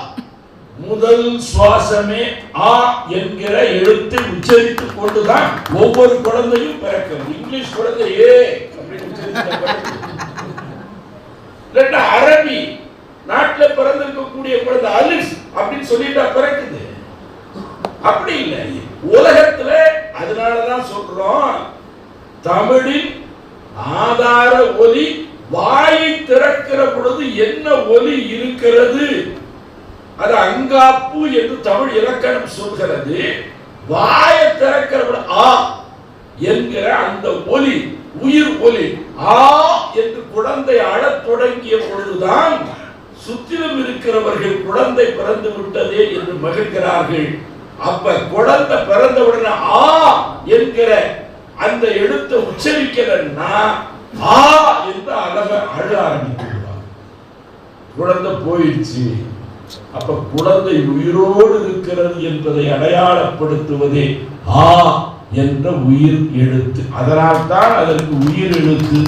முதல் சுவாசமே ஆ என்கிற எழுத்தை உச்சரித்துக் கொண்டுதான் ஒவ்வொரு குழந்தையும் பிறக்கும். இங்கிலீஷ் குழந்தை ஏ அப்படின்னு உச்சரித்து, அரபி நாட்டில் பிறந்திருக்கக்கூடிய குழந்தை அலிஃப் அப்படின்னு சொல்லிட்டா பிறக்குது. அப்படி இல்லை உலகத்துல. அதனாலதான் சொல்றோம் தமிழின் ஆதார ஒலி வாயை திறக்கிற பொழுது என்ன ஒலி இருக்கிறது அது அங்காப்பு என்று தமிழ் இலக்கணம் சொல்கிறது. வாயை திறக்கிற பொழுது ஆ என்கிற அந்த ஒலி உயிர் ஒலி ஆ என்று குழந்தை அழத் தொடங்கிய பொழுதுதான் சுற்றிலும் இருக்கிறவர்கள் குழந்தை பிறந்து விட்டதே என்று மகிழ்கிறார்கள். அப்ப குழந்தை பிறந்தவுடனே ஆ என்கிற அந்த எழுத்தை உச்சரிக்கிறன்னா ஆ என்று அழ ஆரம்பிக்கிறார். குழந்தை போயிடுச்சு. அப்ப குழந்தை உயிரோடு இருக்கிறது என்பதை அடையாளப்படுத்துவதே ஆ என்ற உயிர் எழுத்து. அதனால் தான் அதற்கு உயிர் எழுத்து.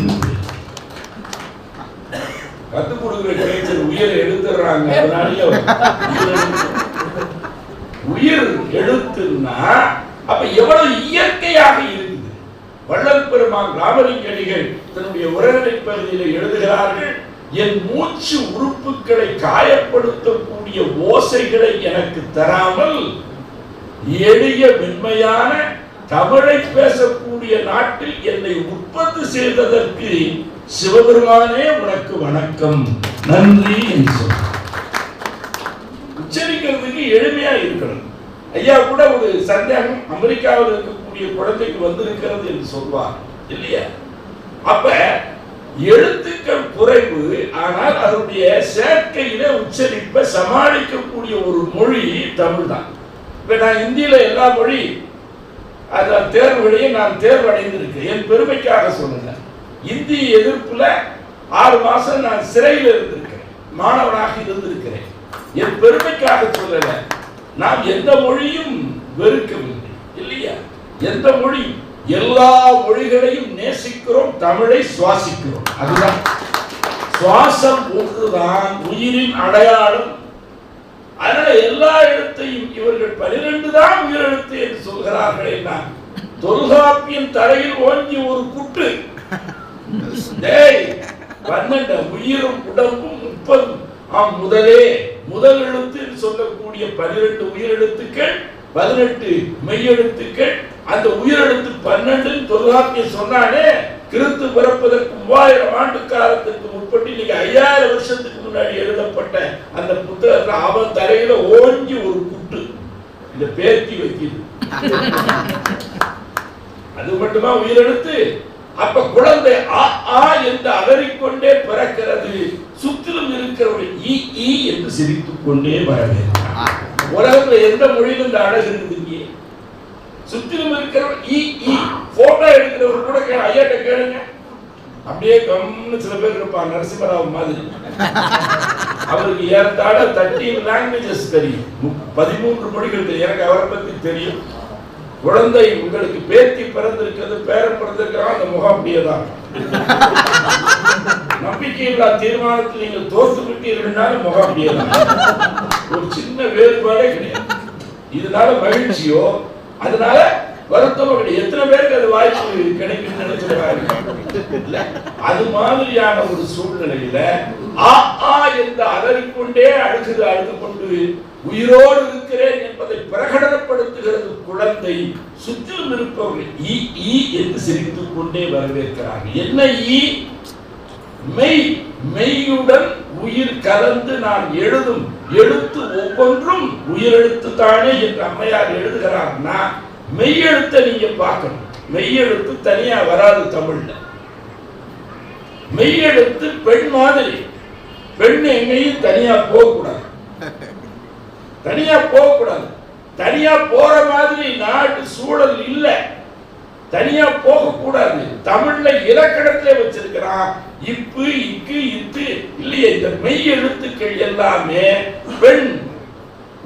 கத்துக் கொடுக்கிற கிடைச்சது உயிர் எழுத்துறாங்க. அதனாலேயே உயிர் எழுத்துன்னா அப்ப எவ்வளவு இயற்கையாக இருக்குது. வள்ளல் பெருமான் ராமலிங்கடிகள் தன்னுடைய உரைநடை பகுதியில் எழுதுகிறார்கள், என் மூச்சு உறுப்புகளை காயப்படுத்தக்கூடிய ஓசைகளை எனக்கு தராமல் எளிய மென்மையான தமிழை பேசக்கூடிய நாட்டில் என்னை உற்பத்தி செய்ததற்கு சிவபெருமானே உனக்கு வணக்கம் நன்றி என்று சொல்ற. உச்சரிக்கிறதுக்கு எளிமையா இருக்கணும். ஐயா கூட ஒரு சந்தேகம் அமெரிக்காவில் இருக்கக்கூடிய குழந்தைக்கு வந்திருக்கிறது என்று சொல்வார் இல்லையா? அப்ப எழுத்துக்கள் குறைவு, ஆனால் அதனுடைய சேர்க்கையில உச்சரிப்பை சமாளிக்கக்கூடிய ஒரு மொழி தமிழ் தான். இப்ப நான் இந்தியில எல்லா மொழி தேர்வுகளையும் நான் தேர்வு அடைந்திருக்கேன். என் பெருமைக்காக சொல்லுங்க. இந்தி எதிர்ப்புல 6 மாசம் நான் சிறையில் இருந்திருக்கிறேன், மாணவனாக இருந்திருக்கிறேன். என் பெருமைக்காக சொல்லல. நாம் எந்த மொழியும் வெறுக்கவில்லை இல்லையா? எந்த மொழி, எல்லா மொழிகளையும் நேசிக்கிறோம், தமிழை சுவாசிக்கிறோம். அதுதான் சுவாசம் ஒன்றுதான் உயிரின் அடையாளம். அதனால எல்லா எழுத்தையும் இவர்கள் 12 தான் உயிரெழுத்து என்று சொல்கிறார்கள். என்ன தொல்காப்பியம் தரையில் ஓங்கி ஒரு குட்டு, 12 உயிரும் உடம்பும் 30 முதலே முதல் எழுத்து சொல்லக்கூடிய 12 உயிரெழுத்துக்கள், 18 மெய்யெழுத்துக்கள். அந்த உயிரெழுத்து 12 தொல்காப்பியம் சொன்னாலே கிறிஸ்து பிறப்பதற்கு 3000 ஆண்டு காலத்திற்கு முற்பட்டு இன்னைக்கு 5000 வருஷத்துக்கு முன்னாடி எழுதப்பட்ட அந்த புத்தகத்துல அவன் தரையில ஓங்கி ஒரு குட்டு இந்த பேர்த்தி வைக்கிறது. அது மட்டுமா உயிரெழுத்து? அப்ப குழந்தை ஆ ஆ என்று அலறிக்கொண்டே பிறக்கிறது. சுற்றிலும் இருக்கிறவர்கள் ஈ ஈ என்று சிரித்துக் கொண்டே வரவேற்கிறார். உலகத்துல எந்த மொழியிலும் இந்த அழகு இருக்குது? சுற்றிலும் இருக்கிறவர் ஈ ஈ. போட்டோ எடுக்கிறவர் கூட ஐயாட்ட கேளுங்க, அப்படியே கம்னு சில பேர் இருப்பாங்க, நரசிம்மராவ் மாதிரி. அவருக்கு ஏறத்தாழ 13 லாங்குவேஜஸ் தெரியும், 13 மொழிகள் தெரியும். எனக்கு அவரை பத்தி தெரியும். குழந்தை உங்களுக்கு பேத்தி பிறந்திருக்கிறது, பேரன் பிறந்திருக்கிறான், அந்த முகம் அப்படியே தான். நம்பிக்கையில்லா தீர்மானத்தில் நீங்கள் தோற்று விட்டீர்கள்னாலும் முகம் அப்படியே தான். ஒரு சின்ன வேறுபாடே கிடையாது. இதனால மகிழ்ச்சியோ அதனால வருத்தம் கிடையாது. எத்தனை பேருக்கு அது வாய்ப்பு கிடைக்கும் நினைச்சிருக்காங்க. அது மாதிரியான ஒரு சூழ்நிலையில ஆ ஆ என்று அலறிக்கொண்டே அழுது கொண்டு உயிரோடு இருக்கிறேன் என்பதை பிரகடனப்படுத்துகிறது குழந்தை. சுற்றிலும் இருப்பவர்கள் ஈ ஈ என்று சிரித்துக் கொண்டே வரவேற்கிறார்கள். என்ன ஈ? மெய். மெய்யுடன் உயிர் கலந்து நான் எழுதும் எழுத்து ஒவ்வொன்றும் உயிரெழுத்து தானே என்று அம்மையார் எழுதுகிறார்னா, மெய்யெழுத்தை நீங்க பார்க்கணும். மெய்யெழுத்து தனியா வராது தமிழ்ல. மெய்யெழுத்து பெண் மாதிரி. பெண் எங்கேயும் தனியா போகக்கூடாது, தனியா போகக்கூடாது. தனியா போற மாதிரி நாட்டு சூழல் இல்ல. தனியா போக கூடாது. தமிழ்ல இலக்கணத்திலே வச்சிருக்கிறான். இப்பு இக்கு இத்து இல்லையே. இந்த மெய் எழுத்துக்கள் எல்லாமே பெண்.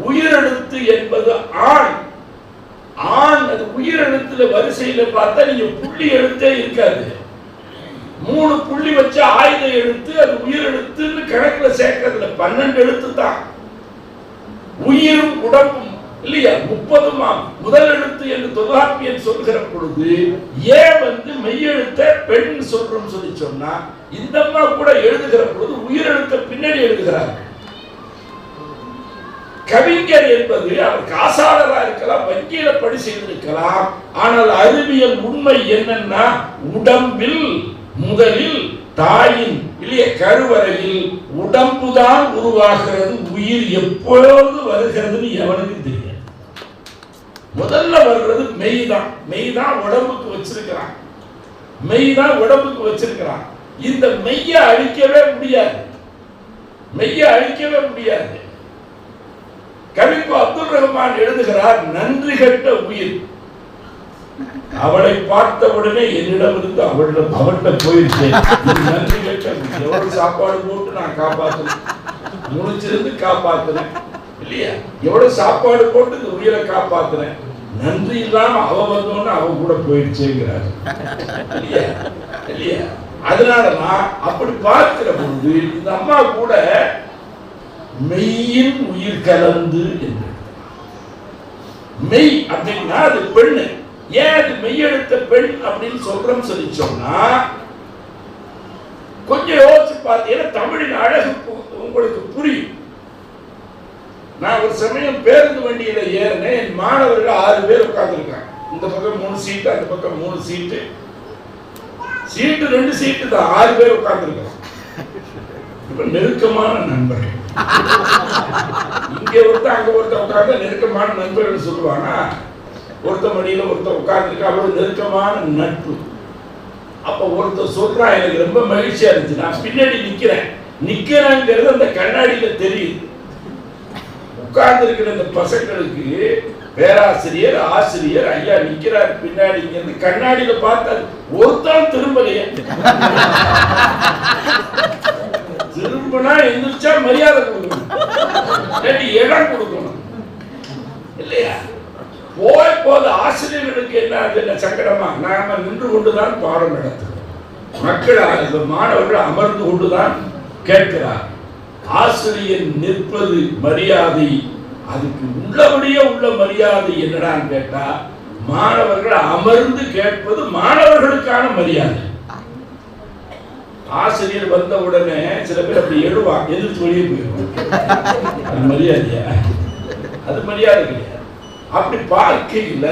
உயிரெழுத்து என்பது ஆண். ஆண் அது உயிரெழுத்துல வரிசையில பார்த்தா நீங்க புள்ளி எழுத்தே இருக்காது. 3 புள்ளி வச்சு ஆயுத எழுத்து அது உயிரெழுத்துன்னு கணக்குல சேர்க்கறதுல 12 எழுத்து தான். உயிரும் உடம்பும் இல்லையா 30 முதல் எழுத்து என்று தொல்காப்பியம் சொல்கிற பொழுது ஏன் மெய்யெழுத்த பெண் சொல்றோம் சொல்லி சொன்னா, இந்த அம்மா கூட எழுதுகிற பொழுது உயிரெழுத்த பின்னாடி எழுதுகிறார். கவிஞர் என்பது அவர் காசாளரா இருக்கலாம், வங்கியில படி செய்திருக்கலாம். ஆனால் அறிவியல் உண்மை என்னன்னா, உடம்பில் முதலில் தாயின் இல்லைய கருவறையில் உடம்புதான் உருவாகிறது. உயிர் எப்பொழுது வருகிறதுன்னு எவனுக்கு தெரியாது. முதல்ல வர்றது மெய்தான். மெய்தான் உடம்புக்கு வச்சிருக்கிறான். மெய்தான் உடம்புக்கு வச்சிருக்கிறான். இந்த மெய்யை அழிக்கவே முடியாது. மெய்யை அழிக்கவே முடியாது. கவிப்பு அப்துல் ரஹ்மான் எழுதுகிறார், நன்றி கெட்ட உயிர். அவளை பார்த்த உடனே என்னிடம் இருந்து அவள்கிட்ட போயிடுச்சு. நன்றி கெட்ட உயிர். எவ்வளவு சாப்பாடு போட்டு நான் காப்பாத்தினேன், முழிச்சிருந்து காப்பாத்தினேன் இல்லையா? எவ்வளவு சாப்பாடு போட்டு இந்த உயிரை காப்பாத்தினேன். நன்றி இல்லாம அவ வந்தோன்னு அவ கூட போயிடுச்சுங்கிறாரு இல்லையா? இல்லையா? அதனாலதான் அப்படி பார்க்கிற பொழுது இந்த அம்மா கூட மெய்யின் உயிர் கலந்து என்று. மெய் அப்படின்னா அது பெண்ணு. ஏன் அது மெய்யெழுத்த பெண் அப்படின்னு சொல்றோம் சொல்லி சொன்னா, கொஞ்சம் யோசிச்சு பார்த்தீங்கன்னா தமிழின் அழகு உங்களுக்கு புரியும். நான் ஒரு சமயம் பேருந்து வண்டியில ஏறினேன். என் மாணவர்கள் 6 பேர் உட்கார்ந்துருக்காங்க. இந்த பக்கம் 3 சீட்டு, அந்த பக்கம் 3 சீட்டு. சீட்டு 2 சீட்டு தான், 6 பேர் உட்கார்ந்துருக்காங்க. இப்ப நெருக்கமான நண்பர்கள். இங்க ஒருத்தர் அங்க ஒருத்தர் உட்கார்ந்து நெருக்கமான நண்பர்கள் சொல்லுவானா, ஒருத்த மடியில ஒருத்தர் உட்கார்ந்துருக்கு, அவ்வளவு நெருக்கமான நட்பு. அப்ப ஒருத்தர் சொல்றான், எனக்கு ரொம்ப மகிழ்ச்சியா இருந்துச்சு, நான் பின்னாடி நிக்கிறேங்கிறது அந்த கண்ணாடியில தெரியுது. உட்கார்ந்து இருக்கிற இந்த பசங்களுக்கு பேராசிரியர் ஆசிரியர் ஐயா நிக்கிறார் பின்னாடிங்கிறது கண்ணாடியில பார்த்தாரு. ஒருத்தான் திரும்பலையே, திரும்பினா எந்திரிச்சா மரியாதை கொடுக்கணும், இடம் கொடுக்கணும் இல்லையா? போது ஆசிரியர்களுக்கு என்ன சங்கடமா, நாம நின்று கொண்டுதான் பாடம் நடத்துகிறோம், மக்கள் மாணவர்கள் அமர்ந்து கொண்டுதான் கேட்கிறார். ஆசிரியர் நிற்பது மரியாதை, அதுக்கு உள்ளபடியே உள்ள மரியாதை என்னடான்னு கேட்டா, மாணவர்கள் அமர்ந்து கேட்பது மாணவர்களுக்கான மரியாதை. ஆசிரியர் வந்த உடனே சில பேர் அப்படி எழுவான், எதிர்த்து வெளியே போயிடுவாங்க. அது மரியாதையா? அது மரியாதை கிடையாது. அப்படி பார்க்கையில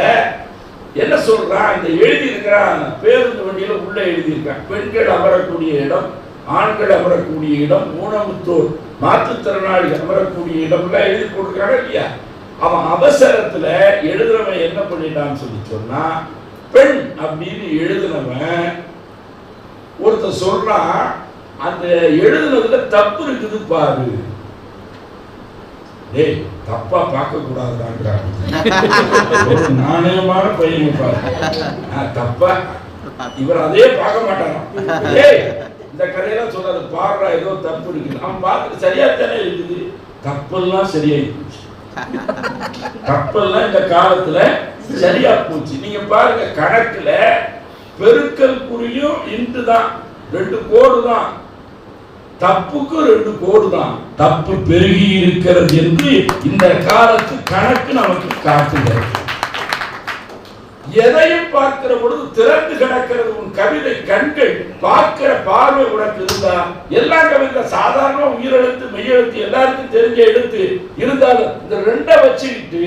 என்ன சொல்றான், இந்த எழுதி இருக்கிறான் பேருந்து வண்டியில உள்ள எழுதி இருக்கான், பெண்கள் அமரக்கூடிய இடம், ஆண்கள் அமரக்கூடிய இடம், ஊனமுற்றோர் மாற்றுத்திறனாளி அமரக்கூடிய இடம் எல்லாம் எழுதி கொடுக்கிறாங்க இல்லையா? அவன் அவசரத்துல எழுதுறவன் என்ன பண்ணிட்டான்னு சொல்லி சொன்னா, பெண் அப்படின்னு எழுதுனவன் ஒருத்தர் சொல்றான், அந்த எழுதுனதுல தப்பு இருக்குது பாரு. டேய், தப்பா பார்க்க கூடாதுதான். நாணயமான பையன் பாரு, தப்பா இவர் அதே பார்க்க மாட்டாராம். ஏய், இந்த கதையெல்லாம் சொல்லாது, பாடுறா ஏதோ தப்பு இருக்குது, அவன் பார்த்து சரியா தானே இருக்குது. தப்பெல்லாம் சரியாயிடுச்சு, தப்பெல்லாம் இந்த காலத்துல சரியா போச்சு. நீங்க பாருங்க, கணக்குல பெருக்கல் குறியும் இன்று தான், 2 கோடு தான், தப்புக்கு 2 கோடு தான். தப்பு பெருகி இருக்கிறது என்று இந்த காலத்து கணக்கு நமக்கு காட்டுகிறது. எதையும் பார்க்கிற பொழுது திறந்து கிடக்கிறது உன் கவிதை கண்கள், பார்க்கிற பார்வை உனக்கு இருந்தா எல்லா கவிதை சாதாரண உயிரெழுத்து மெய்யெழுத்து எல்லாருக்கும் தெரிஞ்ச எழுத்து இருந்தாலும் இந்த 2 வச்சுக்கிட்டு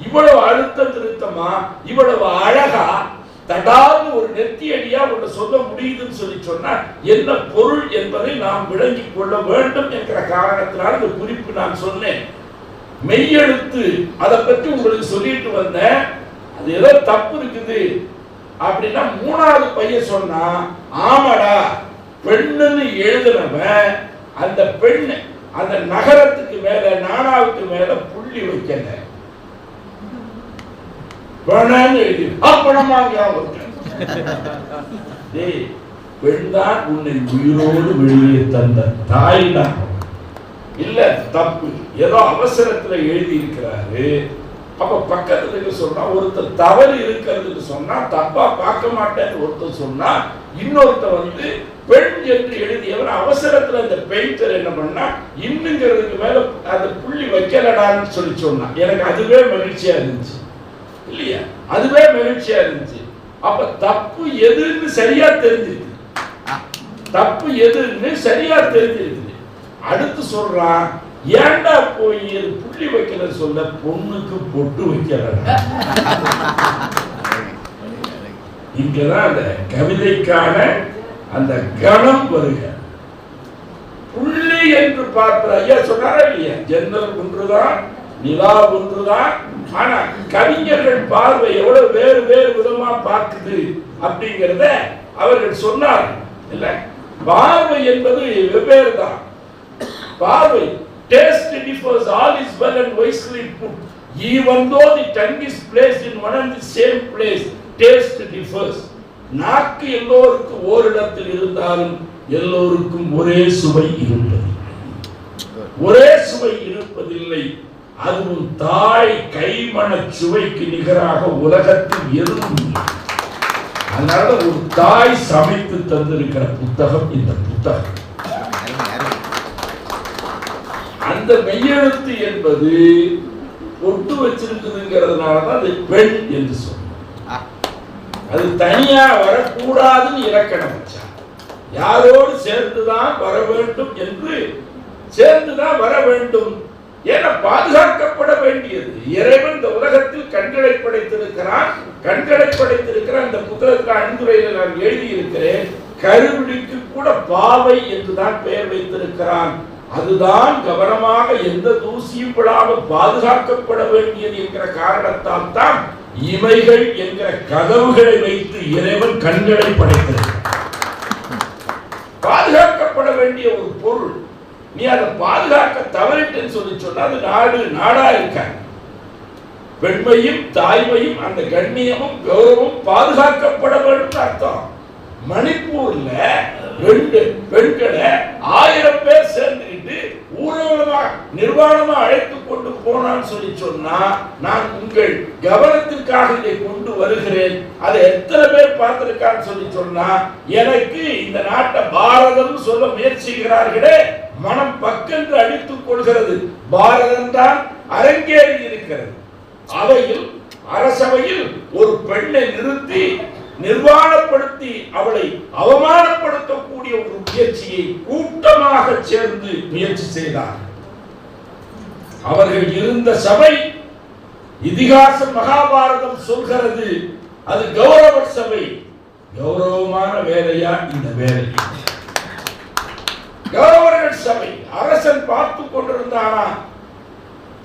இவ்வளவு அழுத்த திருத்தமா இவ்வளவு அழகா தடாது ஒரு நெத்தியடியா ஒன்று சொல்ல முடியுதுன்னு சொல்லி சொன்னா என்ன பொருள் என்பதை நாம் விளங்கிக் கொள்ள வேண்டும் என்கிற காரணத்தினால் இந்த குறிப்பு நான் சொன்னேன். மெய்யெழுத்து அதை பற்றி உங்களுக்கு சொல்லிட்டு வந்தேன். அது ஏதோ தப்பு இருக்குது அப்படின்னா 3வது பையன் சொன்னா, ஆமாடா பெண்ணுன்னு எழுதுனவன் அந்த பெண் அந்த நகரத்துக்கு மேல நானாவுக்கு மேல புள்ளி வைக்கல, எழுதி பெண்தான் உன்னை உயிரோடு வெளியே தந்த தாய் தான். இல்ல தப்பு ஏதோ அவசரத்துல எழுதி இருக்கிறாரு. அப்ப பக்கத்துல சொன்னா ஒருத்தர் தவறு இருக்கிறதுக்கு சொன்னா தப்பா பார்க்க மாட்டேன்னு ஒருத்தர் சொன்னா, இன்னொருத்தர் பெண் என்று எழுதியவர் அவசரத்துல அந்த பெயிண்டர் என்ன பண்ணா இன்னுங்கிறதுக்கு மேல அந்த புள்ளி வைக்கலடான்னு சொல்லி சொன்னா. எனக்கு அதுவே மகிழ்ச்சியா இருந்துச்சு இல்லையா? அதுவே மகிழ்ச்சியா இருந்துச்சு. அப்ப தப்பு எதுன்னு சரியா தெரிஞ்சிருக்கு, தப்பு எதுன்னு சரியா தெரிஞ்சிருக்கு. அடுத்து சொல்றான், ஏண்டா போய் புள்ளி வைக்கல சொல்ல, பொண்ணுக்கு பொட்டு வைக்கல. இங்கதான் அந்த கவிதைக்கான அந்த கணம் வருக. புள்ளி என்று பார்ப்பது ஐயா சொன்னாரா இல்லையா? ஜன்னல் ஒன்றுதான், நிலா ஒன்றுதான், ஆனா கவிஞர்கள் பார்வை எவ்வளவு வேறு வேறு விதமா பார்க்குது அப்படிங்கிறத அவர்கள் சொன்னார் இல்ல. பார்வை என்பது வெவ்வேறு தான். பார்வை taste differs, all is well and wisely put, even though the tongue is placed in one and the same place, taste differs. நாக்கு எல்லோருக்கும் ஓரிடத்தில் இருந்தாலும் எல்லோருக்கும் ஒரே சுவை இருப்பது, ஒரே சுவை இருப்பதில்லை. அதுவும் தாய் கைமண சுவைக்கு நிகராக உலகத்தில் எதுவும் இல்லை. அதனால ஒரு தாய் சமைத்து தந்திருக்கிற புத்தகம் இந்த புத்தகம். அந்த மெய்யெழுத்து என்பது ஒட்டு வச்சிருக்குதுங்கிறதுனாலதான் அது பெண் என்று சொன்னார். அது தனியா வரக்கூடாதுன்னு இலக்கணம் வச்சார். யாரோடு சேர்ந்துதான் வர வேண்டும் என்று, சேர்ந்துதான் வர வேண்டும் என பாதுகாக்கப்பட வேண்டியது. இறைவன் இந்த உலகத்தில் கண்களை படைத்திருக்கிறான். கண்களை படைத்திருக்கிற அந்த புத்தகத்தில் அணிந்துரையில் நான் எழுதியிருக்கிறேன், கருவிழிக்கு கூட பாவை என்றுதான் பெயர் வைத்திருக்கிறான். அதுதான் கவனமாக எந்த தூசியும் விடாமல் பாதுகாக்கப்பட வேண்டியது என்கிற காரணத்தால் தான் இமைகள் என்கிற கதவுகளை வைத்து இறைவன் கண்களை படைத்தது. பாதுகாக்கப்பட வேண்டிய ஒரு பொருள் நீ அதை பாதுகாக்க தவறிட்டேன்னு சொல்லி சொன்னா அது நாடா இருக்காங்க. பெண்மையும் தாய்மையும் அந்த கண்ணியமும் கௌரவம் பாதுகாக்கப்பட வேண்டும் அர்த்தம். மணிப்பூர்ல 2 பெண்களை 1000 பேர் சேர்ந்துக்கிட்டு ஊர்வலமா நிர்வாணமா அழைத்து கொண்டு போனான்னு சொல்லி சொன்னா, நான் உங்கள் கவனத்திற்காக இதை கொண்டு வருகிறேன். அதை எத்தனை பேர் பார்த்திருக்கான்னு சொல்லி சொன்னா, எனக்கு இந்த நாட்டை பாரதம் சொல்ல முயற்சிக்கிறார்களே மனம் பக்கென்று அடித்துக் கொள்கிறது. பாரதம் தான் அரங்கேறி இருக்கிறது. அவையில் அரசவையில் ஒரு பெண்ணை நிறுத்தி நிர்வாணப்படுத்தி அவளை அவமானப்படுத்தக்கூடிய ஒரு முயற்சியை கூட்டமாக சேர்ந்து முயற்சி செய்தார். அவர்கள் இருந்த சபை இதிகாச மகாபாரதம் சொல்கிறது, அது கௌரவ சபை. கௌரவமான வேலையா இந்த வேலை? கௌரவர்கள் சபை. அரசன் பார்த்து கொண்டிருந்தானா?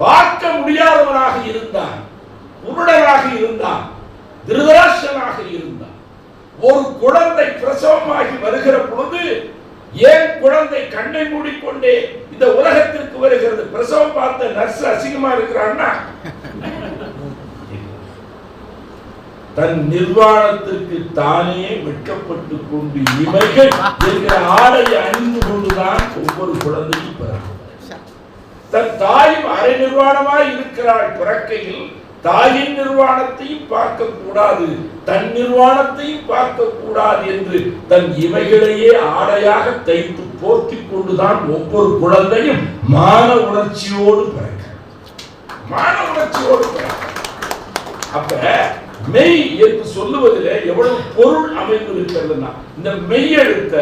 பார்க்க முடியாதவனாக இருந்தான், குருடனாக இருந்தான், திருதராஷ்டிரனாக இருந்தான். ஒரு குழந்தை பிரசவமாகி வருகிற பொழுது ஏன் குழந்தை கண்ணை மூடிக்கொண்டே இந்த உலகத்திற்கு வருகிறது? பிரசவம் பார்த்த நர்ஸ் அசிங்கமா இருக்கிறான்னா, தன் நிர்வாணத்திற்கு தானே வெட்கப்பட்டு கொண்டு இமைகள் என்கிற ஆடையை அணிந்து கொண்டுதான் ஒவ்வொரு குழந்தையும் பிறக்கும். தன் தாயும் அரை நிர்வாணமாய் இருக்கிறாள். பிறக்கையில் தாயின் நிர்வாணத்தையும் பார்க்க கூடாது, தன் நிர்வாணத்தையும் பார்க்க கூடாது என்று தன் இவைகளையே ஆடையாக தைத்து போர்த்தி கொண்டுதான் ஒவ்வொரு குழந்தையும் மான உணர்ச்சியோடு பிறக்க. மான உணர்ச்சியோடு பிறக்க. அப்ப மெய் என்று சொல்லுவதில் எவ்வளவு பொருள் அமைந்து இருக்கிறதுனா, இந்த மெய் எழுத்த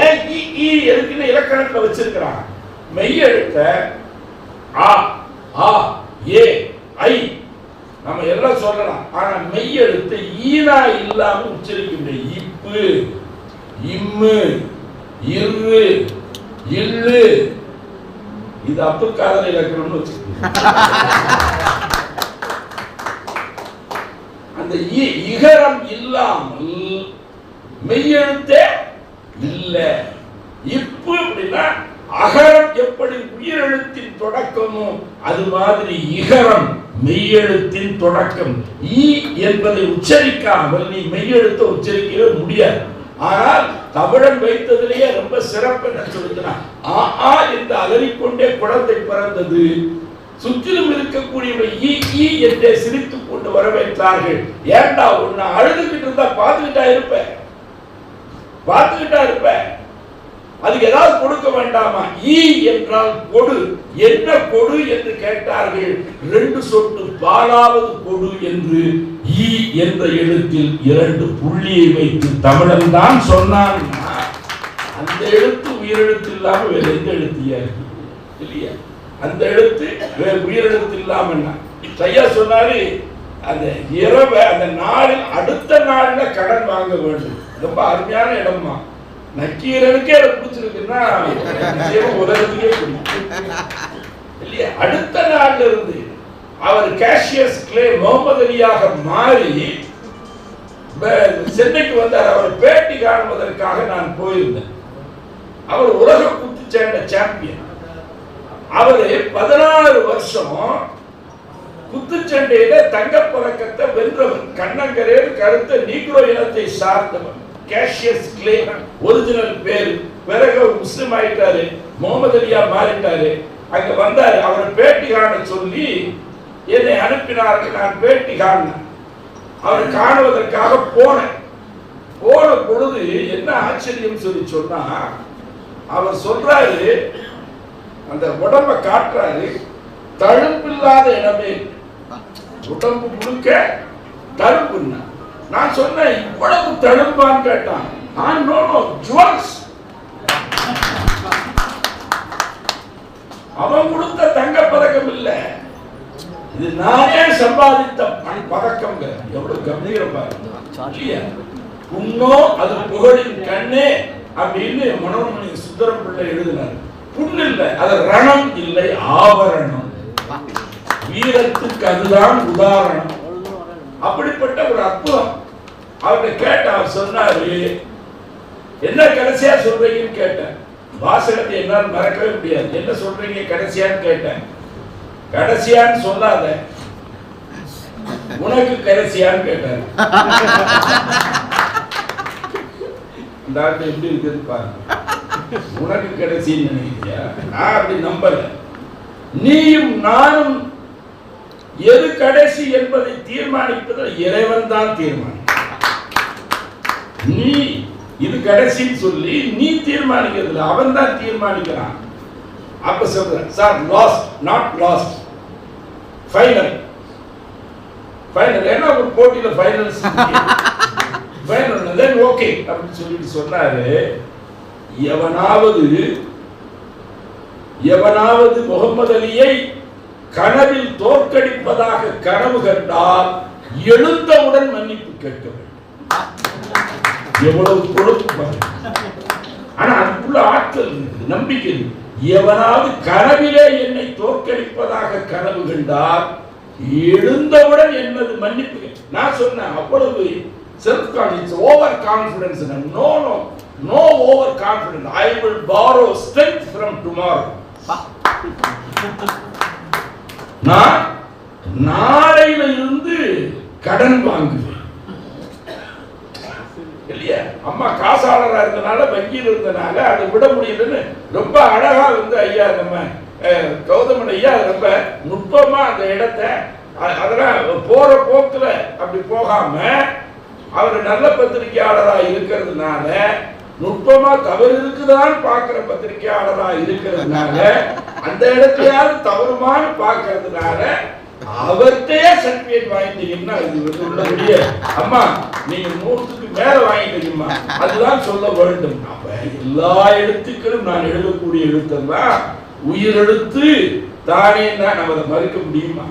ஏன் எதுக்குன்னு இலக்கணத்துல வச்சிருக்கிறாங்க. மெய் எழுத்த ஆ ஆ ஏ ஐ நம்ம எல்லாம் சொல்லலாம். ஆனா மெய் எழுத்து ஈனா இல்லாம உச்சரிக்க முடியும். இப்பு, இம்மு, இரு, இல்லு. இது அப்துல் காதர் இலக்கணம்னு வச்சிருக்கோம். அந்த இகரம் இல்லாமல் மெய்யெழுத்தே இல்ல. இப்பு அப்படின்னா அகரம் எப்படி உயிரெழுத்தின் தொடக்கமோ அது மாதிரி இகரம் மெய்யெழுத்தின் தொடக்கம். ஈ என்பதை உச்சரிக்காமல் நீ மெய்யெழுத்தை உச்சரிக்கவே முடியாது. ஆனால் தமிழன் வைத்ததிலேயே ரொம்ப சிறப்பு என்ன சொல்லுதுன்னா, ஆ ஆ என்று அலறிக்கொண்டே குழந்தை பிறந்தது. சுற்றிலும் இருக்கக்கூடியவை ஈ ஈ என்றே சிரித்துக் கொண்டு வரவேற்றார்கள். ஏண்டா உன்னை அழுதுகிட்டு இருந்தா பார்த்துக்கிட்டா இருப்ப, அதுக்கு ஏதாவது கொடுக்க வேண்டாமா? ஈ என்றால் கொடு. என்ன கொடு என்று கேட்டார்கள். 2 சொட்டு பாலாவது கொடு என்று ஈ என்ற எழுத்தில் 2 புள்ளியை வைத்து தமிழன் தான் சொன்னான். அந்த எழுத்து உயிரெழுத்து இல்லாம வேற எந்த எழுத்தியா இருக்கு இல்லையா? அந்த எழுத்து வேற உயிரெழுத்து இல்லாம சரியா சொன்னாரு. அந்த இரவை அந்த நாளில் அடுத்த நாள்ல கடன் வாங்க வேண்டும். ரொம்ப அருமையான இடமா. நக்கீரனுக்கே அதை பிடிச்சிருக்குன்னா உலகத்துக்கே பிடிக்கும் இல்லையா? அடுத்த நாள்ல இருந்து அவர் கேஷியஸ் கிளே முகமது அலியாக மாறி சென்னைக்கு வந்தார். அவர் பேட்டி காணுவதற்காக நான் போயிருந்தேன். அவர் உலக குத்துச்சண்டை சாம்பியன். அவரு 16 வருஷம் குத்துச்சண்டையில தங்கப்பதக்கத்தை வென்றவர். கண்ணங்கரேர் கருத்த நீக்ரோ இனத்தை சார்ந்தவர். கேஷியஸ் கிளே ஒரிஜினல் பேரு. பிறகு முஸ்லிம் ஆயிட்டாரு, முகமது அலியா மாறிட்டாரு. அங்க வந்தாரு. அவரை பேட்டி காண சொல்லி என்னை அனுப்பினார்கள். நான் பேட்டி காணேன். அவரை காணுவதற்காக போன பொழுது என்ன ஆச்சரியம் சொல்லி சொன்னா, அவர் சொல்றாரு, அந்த உடம்ப காட்டுறாரு, தழும்பில்லாத இடமே. உடம்பு முழுக்க தழும்புன்னா. நான் சொன்னேன், இவ்வளவு தழும்பான்னு கேட்டான். அவன் கொடுத்த தங்க பதக்கம் இல்ல, இது நானே சம்பாதித்த பதக்கம். எவ்வளவு கம்பீரம் பாருங்க. புண்ணோ அது புகழின் கண்ணே அப்படின்னு மனோன்மணி சுந்தரம் பிள்ளை எழுதினார். புண் இல்லை, அது ரணம் இல்லை, ஆபரணம். வீரத்துக்கு அதுதான் உதாரணம். அப்படிப்பட்ட ஒரு அற்புதம். அவர்கிட்ட கேட்ட, அவர் சொன்னாரு, என்ன கடைசியா சொல்றீங்கன்னு கேட்டேன். வாசகத்தை என்னால் மறக்கவே முடியாது. என்ன சொல்றீங்க கடைசியான்னு கேட்டேன். கடைசியான்னு சொல்லாத, உனக்கு கடைசியான்னு கேட்டாரு. எப்படி இருக்குது பாருங்க. உனக்கு கடைசின்னு நினைக்கிறியா? நான் அப்படி நம்பல. நீயும் நானும் எது கடைசி என்பதை தீர்மானிப்பதில் இறைவன் தான் தீர்மானிக்க. நீ இது கடைசின்னு சொல்லி நீ தீர்மானிக்கிறது, அவன் தான் தீர்மானிக்கிறான். அப்ப சொல்ற sir, last not last, final. Final ஏன்னா ஒரு போட்டியில ஃபைனல்ஸ் ஃபைனல் தென் ஓகே அப்படின்னு சொல்லிட்டு சொன்னாரு. எவனாவது முகமது அலியை கனவில் தோற்கடிப்பதாக கனவு கண்டால் எழுந்தவுடன் மன்னிப்பு கேட்க வேண்டும். எவ்வளவு கொழுப்பு! ஆனா அதுக்குள்ள ஆற்றல் இருக்கு, நம்பிக்கை. எவனாவது கனவிலே என்னை தோற்கடிப்பதாக கனவு கண்டால் எழுந்தவுடன் என்னது மன்னிப்பு. நான் சொன்னேன், அவ்வளவு self confidence, over confidence. No over confidence. I will borrow strength from tomorrow. நான் நாளையில இருந்து கடன் வாங்குவேன் இல்லையா? அம்மா காசாளரா இருந்தனால, வங்கியில் இருந்தனால அதை விட முடியலன்னு ரொம்ப அழகா ஐயா நம்ம கௌதமன் ஐயா ரொம்ப நுட்பமா அந்த இடத்தை, அதெல்லாம் போற போக்குல அப்படி போகாம அவர் நல்ல பத்திரிகையாளரா இருக்கிறதுனால, நுட்பமா தவறு இருக்குதான் பார்க்கிற பத்திரிகையாளரா இருக்கிறதுனால, அந்த இடத்தையாவது தவறுமானு பார்க்கறதுனால அவர்கிட்டயே சர்டிபிகேட் வாங்கிட்டீங்கன்னா இது உள்ளபடிய அம்மா நீங்க 100க்கு மேல வாங்கிட்டீங்கம்மா அதுதான் சொல்ல வேண்டும். அப்ப எல்லா எழுத்துக்களும் நான் எழுதக்கூடிய எழுத்தெல்லாம் உயிர் எழுத்து தானே தான். நம்ம அதை மறுக்க முடியுமா?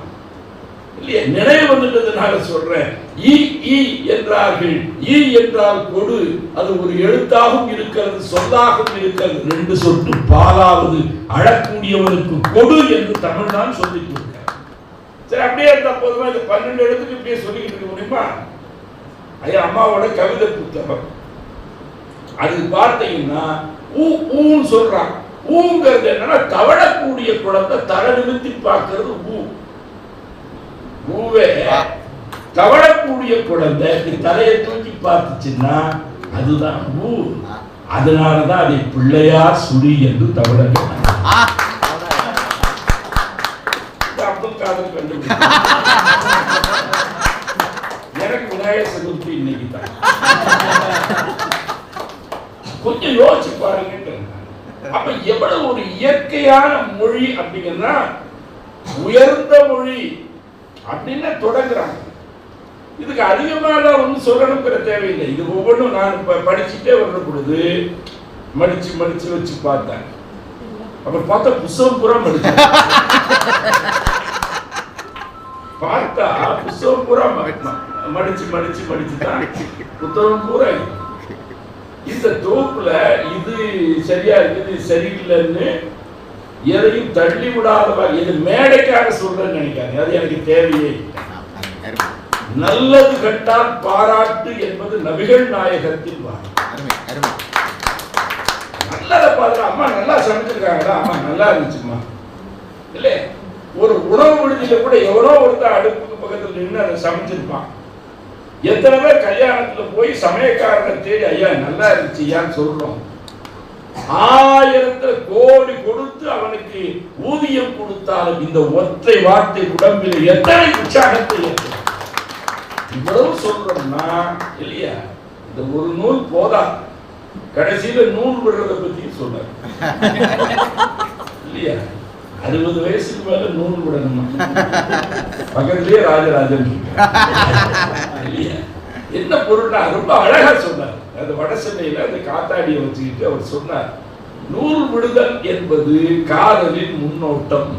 இல்லையா? நினைவு வந்துட்டதுனால சொல்றேன். ஈ ஈ என்றார்கள். ஈ என்றால் கொடு, அது ஒரு எழுத்தாகவும் இருக்கிறது, சொல்லாகவும் இருக்கிறது. 2 சொட்டு பாலாவது அழக்கூடியவனுக்கு கொடு என்று தமிழ் தான் சொல்லிக் கொடுக்க. சரி, அப்படியே இருந்தா போதுமா? இந்த 12 எழுத்துக்கு இப்படியே சொல்லிக்கிட்டு இருக்க முடியுமா? ஐயா அம்மாவோட கவிதை புத்தகம் அது பார்த்தீங்கன்னா ஊன்னு சொல்றான். ஊங்கிறது என்னன்னா தவழக்கூடிய குழந்தை தலை நிமித்தி பார்க்கிறது ஊ. ஊவே தவழக்கூடிய குழந்தை தலையை தூக்கி பார்த்துச்சுன்னா அதுதான் ஊ. அதனாலதான் அதை பிள்ளையார் சுழி என்று தமிழக அப்துல் காதர் கண்டுபிடிச்சார். எனக்கு விநாயகர் சதுர்த்தி இன்னைக்கு தான். கொஞ்சம் யோசிச்சு பாருங்க. அப்ப எவ்வளவு ஒரு இயற்கையான மொழி அப்படிங்கன்னா, உயர்ந்த மொழி அப்படின்னு தொடங்குறாங்க. இதுக்கு அதிகமாக ஒன்றும் சொல்லணுங்கிற தேவையில்லை. இது ஒவ்வொன்றும் நான் படிச்சுட்டே வர்ற பொழுது மடிச்சு மடிச்சு வச்சு பார்த்தேன். அப்புறம் பார்த்தா புத்தகம் பூரா மடிச்சு பார்த்தா புத்தகம் பூரா மடிச்சு மடிச்சு மடிச்சுதான் புத்தகம் பூரா. இந்த தொகுப்புல இது சரியா இருக்குது, இது சரியில்லைன்னு எதையும் தள்ளி விடாதவா. இது மேடைக்காக சொல்றேன்னு நினைக்காது, அது எனக்கு தேவையே. நல்லது கண்டால் பாராட்டு என்பது நபிகள் நாயகத்தின் வார்த்தை. நல்லதை பார்த்து அம்மா நல்லா சமைச்சிருக்காங்களா, அம்மா நல்லா இருந்துச்சுமா இல்ல. ஒரு உணவு விடுதியில கூட எவனோ ஒருத்தர் அடுப்புக்கு பக்கத்தில் நின்று அதை சமைச்சிருப்பான். எத்தனை பேர் கல்யாணத்துல போய் சமயக்காரனை தேடி ஐயா நல்லா இருந்துச்சுயான்னு சொல்றோம். 1000 கோடி கொடுத்து அவனுக்கு ஊதியம் கொடுத்தாலும் இந்த ஒற்றை வார்த்தை உடம்பில் எத்தனை உற்சாகத்தை ஏற்படும். இவ்வளவு சொல்றோம்னா இல்லையா? இந்த ஒரு நூல் போதா, கடைசியில நூல் விடுறத பத்தி சொல்ற இல்லையா? 60 வயசுக்கு மேல நூல் விடணுமா? பக்கத்திலேயே ராஜராஜன் இல்லையா? என்ன பொருள்னா ரொம்ப அழகா சொன்னார். அது வட சென்னையில அந்த காத்தாடியை வச்சுக்கிட்டு அவர் சொன்னார், நூல் விடுதல் என்பது காதலின் முன்னோட்டம்.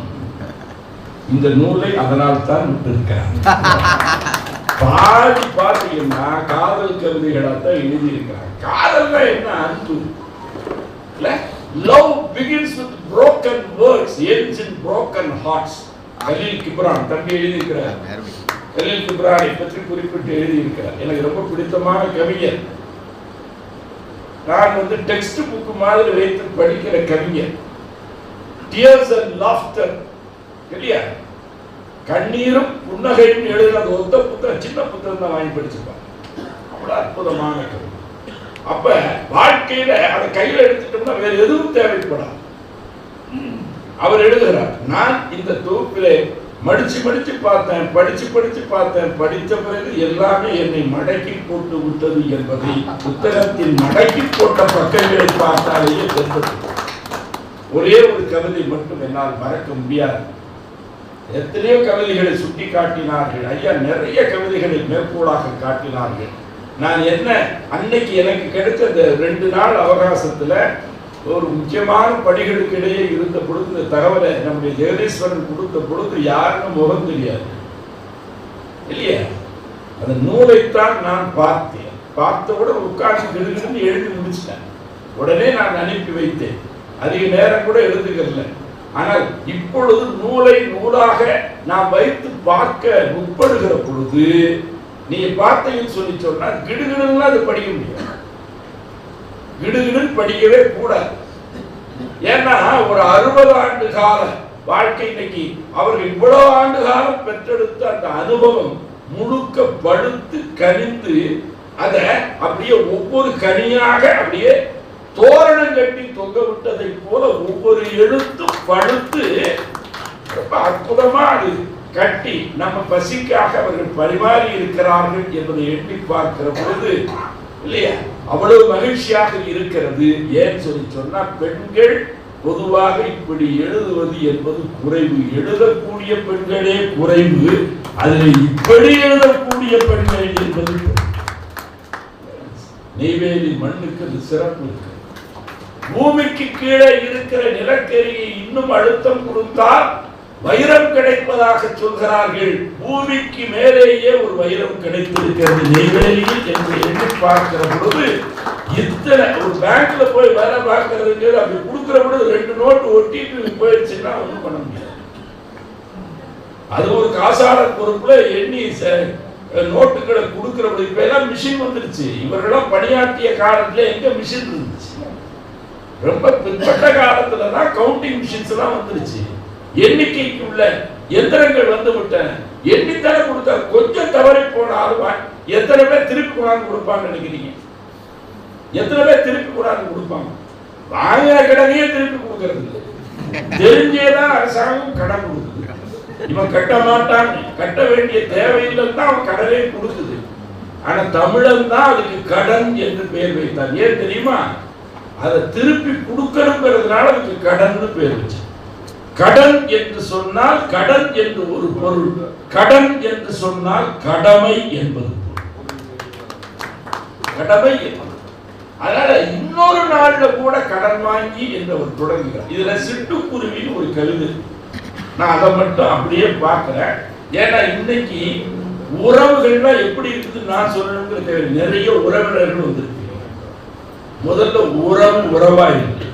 இந்த நூலை அதனால் தான் விட்டிருக்கார். பாதி பார்த்தீங்கன்னா காதல் கவிதைகளாக தான் எழுதியிருக்கிறார். காதல்னா என்ன? அன்பு இல்ல, Love begins with broken words, ends in broken hearts. Khaleel Gibran தம்பி எழுதியிருக்கிறார். கலீல் கிப்ரானை பற்றி குறிப்பிட்டு எழுதியிருக்கிறார். எனக்கு ரொம்ப பிடித்தமான கவிஞர். நான் டெக்ஸ்ட் புக் மாதிரி வைத்து படிக்கிற கவிஞர். Tears and laughter, இல்லையா? கண்ணீரும் புன்னகையும் எழுதுறது ஒத்த புத்தகம், சின்ன புத்தகம் தான் வாங்கி படிச்சிருப்பாங்க. அவ்வளவு அற்புதமான கவி. அப்ப வாழ்க்கையில அதை கையில எடுத்துட்டோம்னா வேற எதுவும் தேவைப்படாது. அவர் எழுதுகிறார், நான் இந்த தொகுப்பிலே மடிச்சு மடிச்சு பார்த்தேன், படிச்சு படிச்சு பார்த்தேன், படித்த பிறகு எல்லாமே என்னை மடக்கி போட்டு விட்டது என்பதை புத்தகத்தின் மடக்கி போட்ட பக்கங்களை பார்த்தாலேயே தெரிந்தது. ஒரே ஒரு கவிதை மட்டும் என்னால் மறக்க முடியாது. எத்தனையோ கவிதைகளை சுட்டி காட்டினார்கள் ஐயா, நிறைய கவிதைகளை மேற்கோளாக காட்டினார்கள். நான் என்ன அன்னைக்கு எனக்கு கிடைத்த இந்த 2 நாள் அவகாசத்துல ஒரு முக்கியமான பணிகளுக்கு இடையே இருந்த பொழுது இந்த தகவலை நம்முடைய ஜெகதீஸ்வரன் கொடுத்த பொழுது யாருக்கும் முகம் தெரியாது இல்லையா? அந்த நூலைத்தான் நான் பார்த்தேன். பார்த்தவுடன் உட்கார்ந்து கிடுகிடுன்னு எழுதி முடிச்சிட்டேன். உடனே நான் அனுப்பி வைத்தேன். அதிக நேரம் கூட எழுதுகிறல. ஆனால் இப்பொழுது நூலை நூலாக நான் வைத்து பார்க்க முற்படுகிற பொழுது நீங்க பார்த்தீங்கன்னு சொல்லி சொன்னா கிடுகிடுன்னு அது படிக்க முடியாது. கிடுகிடுன்னு படிக்கவே கூடாது. ஏன்னா ஒரு 60 ஆண்டு கால வாழ்க்கை, இன்னைக்கு அவர்கள் இவ்வளவு ஆண்டு காலம் பெற்றெடுத்த அந்த அனுபவம் முழுக்க படுத்து கனிந்து அதை அப்படியே ஒவ்வொரு கனியாக அப்படியே தோரணம் கட்டி தொங்க விட்டதை போல ஒவ்வொரு எழுத்தும் படுத்து ரொம்ப அற்புதமா அது கட்டி நம்ம பசிக்காக அவர்கள் பரிமாறி இருக்கிறார்கள் என்பதை எண்ணி பார்க்கிற பொழுது இல்லையா அவ்வளவு மகிழ்ச்சியாக இருக்கிறது. ஏன் சொல்லி சொன்னா பெண்கள் பொதுவாக இப்படி எழுதுவது என்பது குறைவு. எழுதக்கூடிய பெண்களே குறைவு, அதில் இப்படி எழுதக்கூடிய பெண்கள் என்பது நெய்வேலி மண்ணுக்கு அது சிறப்பு இருக்கு. பூமிக்கு கீழே இருக்கிற நிலக்கரியை இன்னும் அழுத்தம் கொடுத்தால் வைரம் கிடைப்பதாக சொல்கிறார்கள். பூமிக்கு மேலேயே ஒரு வைரம் கிடைத்திருக்கிறது நெய்வேலியில் என்று எண்ணி பார்க்கிற பொழுது இத்தனை ஒரு பேங்க்ல போய் வேலை பார்க்கறதுக்கு அப்படி கொடுக்கிற பொழுது 2 நோட்டு ஒட்டிட்டு போயிடுச்சுன்னா ஒன்றும் பண்ண முடியாது. அது ஒரு காசாளர் பொறுப்புல எண்ணி நோட்டுகளை கொடுக்கிற பொழுது இப்ப எல்லாம் மிஷின் வந்துருச்சு. இவர்களெல்லாம் பணியாற்றிய காலத்துல எங்க மிஷின் இருந்துச்சு? ரொம்ப பிற்பட்ட காலத்துலதான் கவுண்டிங் மிஷின்ஸ் எல்லாம் வந்துருச்சு. எண்ணிக்கைக்கு உள்ள எந்திரங்கள் வந்து விட்டன. எண்ணித்தலை கொடுத்தா கொஞ்சம் தவறி போனாலும் எத்தனை பேர் திருப்பி கொண்டாந்து கொடுப்பாங்க நினைக்கிறீங்க? எத்தனை பேர் திருப்பி கொண்டாந்து கொடுப்பாங்க? வாங்கின கடனையே திருப்பி கொடுக்கறது இல்லை. தெரிஞ்சேதான் அரசாங்கம் கடன் கொடுக்குது. இவன் கட்ட மாட்டான், கட்ட வேண்டிய தேவையில்லைன்னு தான் அவன் கடனே கொடுக்குது. ஆனா தமிழன் தான் அதுக்கு கடன் என்று பெயர் வைத்தான். ஏன் தெரியுமா? அதை திருப்பி கொடுக்கணுங்கிறதுனால அதுக்கு கடன் பெயர் வச்சு. கடன் என்று சொன்னால் கடன் என்று ஒரு பொருள், கடன் என்று சொன்னால் கடமை என்பது கடமை. அதனால இன்னொரு நாள்ல கூட கடன் வாங்கி என்று அவர் தொடங்குகிறார். இதுல சிட்டுக்குருவின்னு ஒரு கவிதை, நான் அதை மட்டும் அப்படியே பார்க்கிறேன். ஏன்னா இன்னைக்கு உறவுகள்லாம் எப்படி இருக்குது நான் சொல்லணுங்கிற நிறைய உறவினர்கள் வந்திருக்கு. முதல்ல உறவா இருக்கு.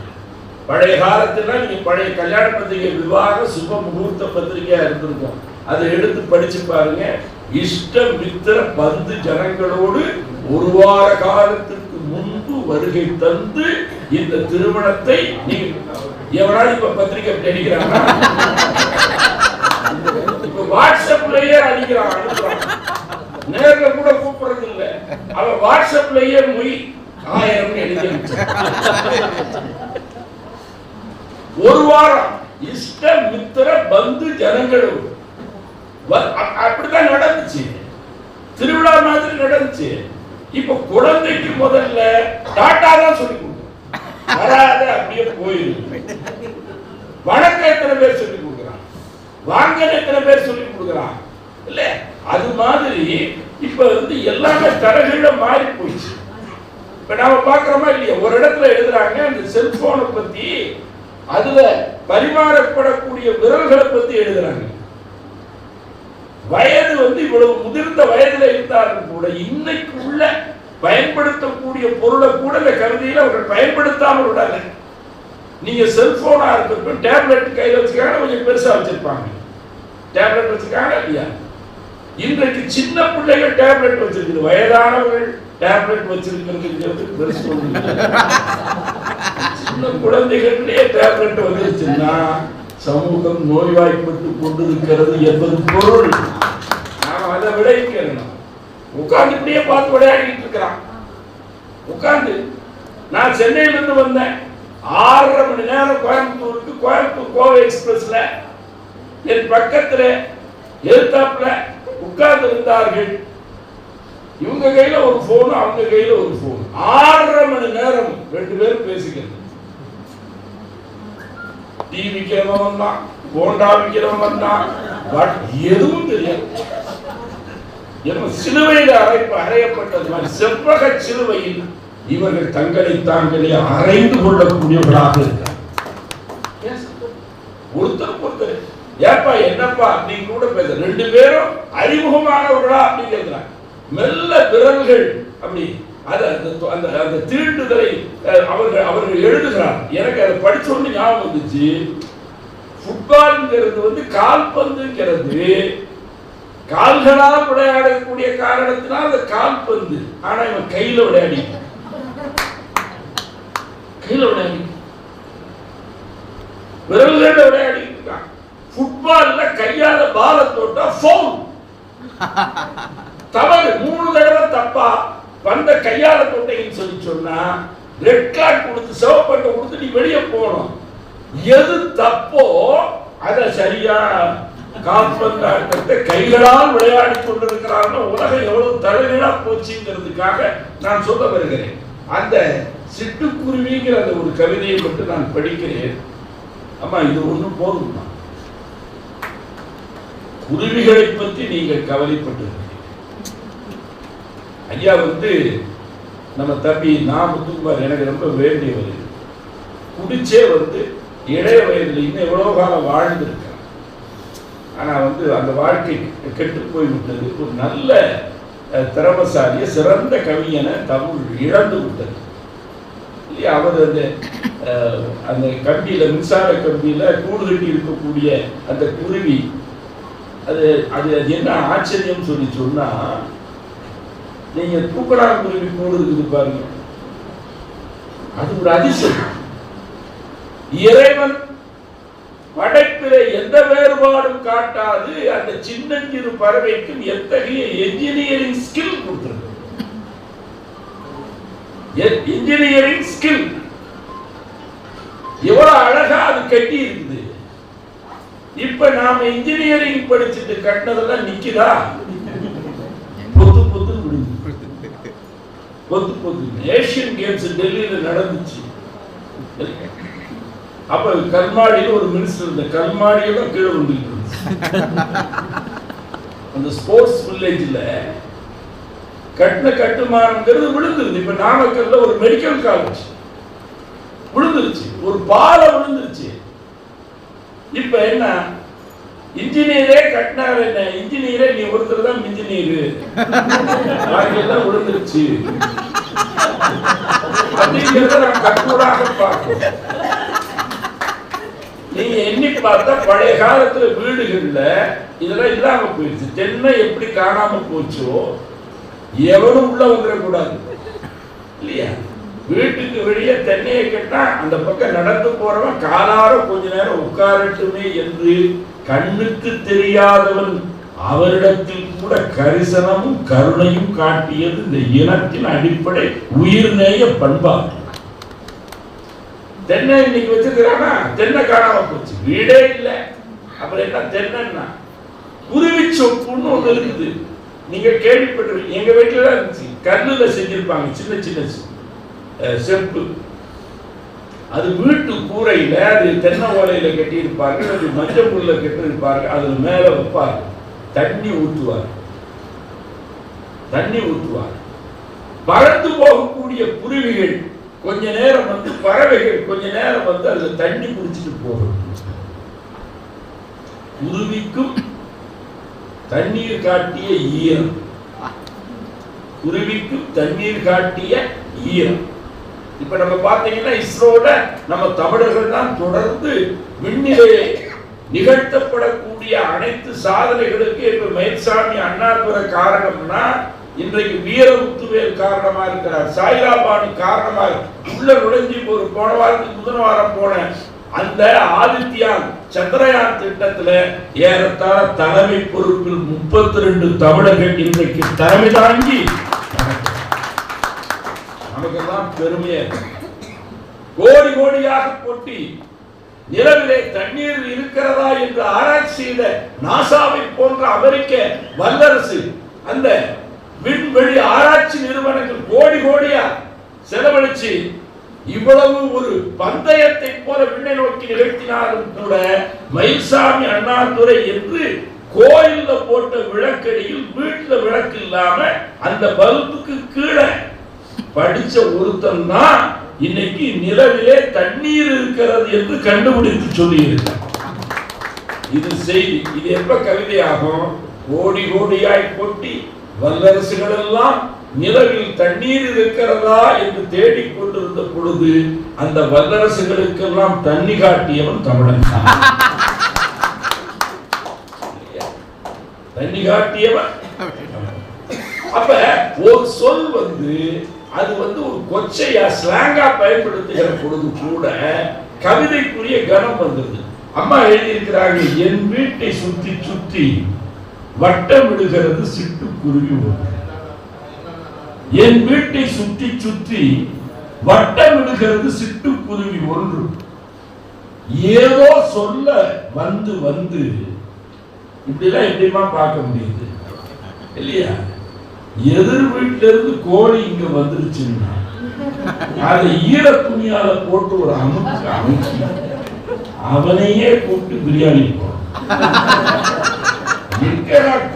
பழைய காலத்துல நீங்க பழைய கல்யாண பத்திரிகை விவாக சுப முகூர்த்த பத்திரிகையா இருந்திருக்கும். அதை எடுத்து படிச்சு பாருங்க. இஷ்ட மித்திர பந்து ஜனங்களோடு 1 வார காலத்திற்கு முன்பு வருகை தந்து இந்த திருமணத்தை நீங்க எவனாலும் இப்ப பத்திரிகை அப்படி அடிக்கிறாங்க. இப்ப வாட்ஸ்அப்லயே அடிக்கிறான், அனுப்புறான். நேர்ல கூட கூப்பிடுறது இல்லை. அவன் வாட்ஸ்அப்லயே மொய் 1000 எழுதி 1 வாரம் இஷ்ட மித்திர பந்து ஜனங்களோடு அப்படித்தான் நடந்துச்சு. திருவிழா மாதிரி நடந்துச்சு. இப்ப குழந்தைக்கு முதல்ல டாட்டா தான் சொல்லி கொடுக்கும், வராத அப்படியே போயிருக்கு. வணக்கம் எத்தனை பேர் சொல்லி கொடுக்குறான், வாங்க எத்தனை பேர் சொல்லி கொடுக்குறான் இல்ல? அது மாதிரி இப்ப எல்லாமே தரகள்ல மாறி போயிடுச்சு. இப்ப நாம பாக்குறோமா இல்லையா? ஒரு இடத்துல எழுதுறாங்க அந்த செல்போனை பத்தி, அதுல பரிமாறப்படக்கூடிய விரல்களை பத்தி எழுதுறாங்க. வயது இவ்வளவு முதிர்ந்த வயதுல இருந்தாலும் கூட இன்னைக்கு உள்ள பயன்படுத்தக்கூடிய பொருளை கூட இந்த கவிதையில அவர்கள் பயன்படுத்தாமல் விடல. நீங்க செல்போனா இருக்கட்டும், டேப்லெட் கையில வச்சுக்காங்க, கொஞ்சம் பெருசா வச்சிருப்பாங்க. டேப்லெட் வச்சிருக்காங்க இல்லையா? இன்றைக்கு சின்ன பிள்ளைகள் டேப்லெட் வச்சிருக்குது, வயதானவர்கள் டேப்லெட் வச்சிருக்கிறது பெருசு ஒண்ணு. சின்ன குழந்தைகளிலே டேப்லெட் வந்துருச்சுன்னா சமூகம் நோய்வாய்ப்பட்டு கொண்டிருக்கிறது என்பது பொருள். நாம் அதை விளைவிக்கணும். உட்கார்ந்து இப்படியே பார்த்து விளையாடிட்டு இருக்கிறான். உட்கார்ந்து நான் சென்னையிலிருந்து வந்தேன், 6.5 மணி நேரம் கோயம்புத்தூருக்கு, கோயம்புத்தூர் கோவை எக்ஸ்பிரஸ்ல என் பக்கத்தில் எதிர்த்தாப்புல உட்கார்ந்து இருந்தார்கள். இவங்க கையில ஒரு போன், அவங்க கையில ஒரு போன். 6.5 மணி நேரம் 2 பேரும் பேசிக்கிறது. டீ விற்கிறவன் தான், போண்டா விற்கிறவன் தான், எதுவும் தெரியாது. சிலுவையில் அறையப்பட்டது மாதிரி செவ்வக சிலுவையில் இவர்கள் தங்களை தாங்களே அறைந்து கொள்ளக்கூடியவர்களாக இருக்கிறார். ஒருத்தர் ஏப்பா என்னப்பா அப்படின்னு கூட பேச, 2 பேரும் அறிமுகமானவர்களா அப்படின்னு மெல்ல விரல்கள் அப்படி அந்த தீண்டுதலை அவர்கள் எழுதுகிறார். எனக்கு அதை படிச்ச உடனே ஞாபகம் வந்துச்சு. ஃபுட்பால்ங்கிறது கால்பந்துங்கிறது கால்களால் விளையாடக்கூடிய காரணத்தினால் அந்த கால்பந்து. ஆனா இவன் கையில விளையாடி விரல்கள விளையாடி இருக்கான். ஃபுட்பால்ல கையால பால தொட்டா ஃபவுல், தவறு. 3 தடவை தப்பா வந்த கையால தொட்டைன்னு சொல்லி சொன்னா ரெட் கார்டு கொடுத்து, சிவப்பட்டை கொடுத்து நீ வெளியே போகணும். எது தப்போ அதை சரியா கால்பந்தாட்டத்தை கைகளால் விளையாடி கொண்டிருக்கிறார்கள். உலகம் எவ்வளவு தலைவீழா போச்சுங்கிறதுக்காக நான் சொல்ல வருகிறேன். அந்த சிட்டுக்குருவிங்கிற அந்த ஒரு கவிதையை மட்டும் நான் படிக்கிறேன். அம்மா இது ஒண்ணு போதும். குருவிகளை பற்றி நீங்கள் கவலைப்பட்டு ஐயா நம்ம தம்பி முத்துக்குமார் எனக்கு ரொம்ப வேண்டியவர். குடிச்சே இளைய வயதில் இன்னும் எவ்வளவு காலம் வாழ்ந்திருக்கிறார். ஆனா அந்த வாழ்க்கை கெட்டு போய்விட்டது. ஒரு நல்ல திறமசாலிய சிறந்த கவிஞனை தமிழ் இழந்து விட்டது இல்லையா? அவர் அந்த கம்பியில, மின்சார கம்பியில கூடு கட்டி இருக்கக்கூடிய அந்த குருவி, அது என்ன ஆச்சரியம் சொல்லி சொன்னா, நீங்க தூக்கணாங்குருவி கூடு இருக்குது பாருங்க, அது ஒரு அதிசயம். இறைவன் படைப்பிலே எந்த வேறுபாடும் காட்டாது அந்த சின்னஞ்சிறு பறவைக்கும் எத்தகைய என்ஜினியரிங் ஸ்கில் கொடுத்திருக்கு. இன்ஜினியரிங் ஸ்கில் எவ்வளவு அழகா அது கட்டி இருக்குது. இப்ப நாம இன்ஜினியரிங் படிச்சுட்டு கட்டினதெல்லாம் நிக்குதா? பொத்து ஏசியன் கேம்ஸ் டெல்லியில நடந்துச்சு. அப்ப கல்மாடியில ஒரு மினிஸ்டர், இந்த கல்மாடியெல்லாம் கீழே விழுந்துட்டு இருந்துச்சு. அந்த ஸ்போர்ட்ஸ் வில்லேஜ்ல கட்டின கட்டுமானங்கிறது விழுந்துருது. இப்ப நாமக்கல்ல ஒரு மெடிக்கல் காலேஜ் விழுந்துருச்சு, ஒரு பாலம் விழுந்துருச்சு. இப்ப என்ன, இன்ஜினியரே கட்டினார், என்ன இன்ஜினியரே நீ ஒருத்தர் தான் இன்ஜினியர், எல்லாம் விழுந்துருச்சு அப்படிங்கிறத நாம் கட்டுரையாக பார்க்கணும். நீங்க எண்ணி பார்த்தா பழைய காலத்துல வீடுகள்ல இதெல்லாம் இல்லாம போயிடுச்சு. தென்னை எப்படி காணாம போச்சோ, எவனும் உள்ள வந்துடக்கூடாது இல்லையா? வீட்டுக்கு வெளியே தென்னையை கட்டா அந்த பக்கம் நடந்து போறவன் காலார கொஞ்ச நேரம் உட்காரட்டுமே என்று கண்ணுக்கு தெரியாதவன் அவரிடத்தில் கூட கரிசனமும் கருணையும் காட்டியது இந்த இனத்தின் அடிப்படை உயிர்நேய பண்பாடு. தென்னை இன்னைக்கு வச்சிருக்கிறானா, தென்னை காணாம போச்சு, வீடே இல்லை. அப்புறம் என்ன தென்னைன்னா? குருவி சொப்புன்னு ஒண்ணு இருக்குது, நீங்க கேள்விப்பட்டிருக்கீங்க. எங்க வீட்டுல தான் இருந்துச்சு, கல்லுல செஞ்சிருப்பாங்க, சின்ன சின்ன செப்பு. அது வீட்டு கூரையில, அது தென்னை ஓலையில கட்டி இருப்பார்கள், அது மஞ்சள் புல்ல கட்டி இருப்பார்கள், அதுல மேல வைப்பாங்க, தண்ணி ஊற்றுவார். பறந்து போகக்கூடிய குருவிகள் கொஞ்ச நேரம் பறவைகள் கொஞ்ச நேரம் அதுல தண்ணி குடிச்சிட்டு போகும். குருவிக்கும் தண்ணீர் காட்டிய ஈரம், குருவிக்கும் தண்ணீர் காட்டிய ஈரம். இப்ப நம்ம பாத்தீங்கன்னா இஸ்ரோல நம்ம தமிழர்கள் தான் தொடர்ந்து விண்ணிலே நிகழ்த்தப்படக்கூடிய அனைத்து சாதனைகளுக்கு இப்ப மயில்சாமி அண்ணாதுரை காரணம்னா இன்றைக்கு வீரமுத்துவேல் காரணமா இருக்கிறார், சாய்ராபானு காரணமா உள்ள நுழைஞ்சி ஒரு போன வாரத்துக்கு முதல் வாரம் போன அந்த ஆதித்யான் சந்திரயான் திட்டத்துல ஏறத்தாழ தலைமை பொறுப்பில் 32 தமிழர்கள் இன்றைக்கு தலைமை தாங்கி நமக்கெல்லாம் பெருமையா கோடி கோடியாக கொட்டி நிலவிலே தண்ணீர் இருக்கிறதா என்று ஆராய்ச்சி செய்த நாசாவை போன்ற அமெரிக்க வல்லரசு அந்த விண்வெளி ஆராய்ச்சி நிறுவனங்கள் கோடி கோடியா செலவழிச்சு இவ்வளவு ஒரு பந்தயத்தை போல விண்ணை நோக்கி நிகழ்த்தினாலும் கூட மயில்சாமி அண்ணாதுரை என்று கோயில்ல போட்ட விளக்கடியில் வீட்டுல விளக்கு இல்லாம அந்த பல்புக்கு கீழே படிச்ச ஒருத்தன் தான் இன்னைக்கு நிலவிலே தண்ணீர் இருக்கிறது என்று கண்டுபிடித்து சொல்லி இருக்கிறார். இது செய்தி. இது எப்ப கவிதையாகும்? கோடி கோடியாய் கொட்டி வல்லரசுகள் எல்லாம் நிலவில் தண்ணீர் இருக்கிறதா என்று தேடிக்கொண்டிருந்த பொழுது அந்த வல்லரசுகளுக்கெல்லாம் தண்ணி காட்டியவன் தமிழன். தண்ணி காட்டியவன். அப்ப ஒரு சொல் அது ஒரு கொச்சையா ஸ்லாங்கா பயன்படுத்துகிற பொழுது கூட கவிதைக்குரிய கனம் வந்தது. அம்மா எழுதியிருக்கிறாங்க, என் வீட்டை சுற்றி சுற்றி வட்டம் விடுகிறது சிட்டுக்குருவி ஒன்று. என் வீட்டை சுற்றி சுற்றி வட்டம் விடுகிறது சிட்டுக்குருவி ஒன்று. ஏதோ சொல்ல வந்து வந்து இப்படிலாம் எப்படிமா பார்க்க முடியுது இல்லையா? எதிர் வீட்டுல இருந்து கோழி இங்க வந்துருச்சுன்னா அதை ஈர துணியால போட்டு ஒரு அமுக்கு அமுக்கி அவனையே கூப்பிட்டு பிரியாணி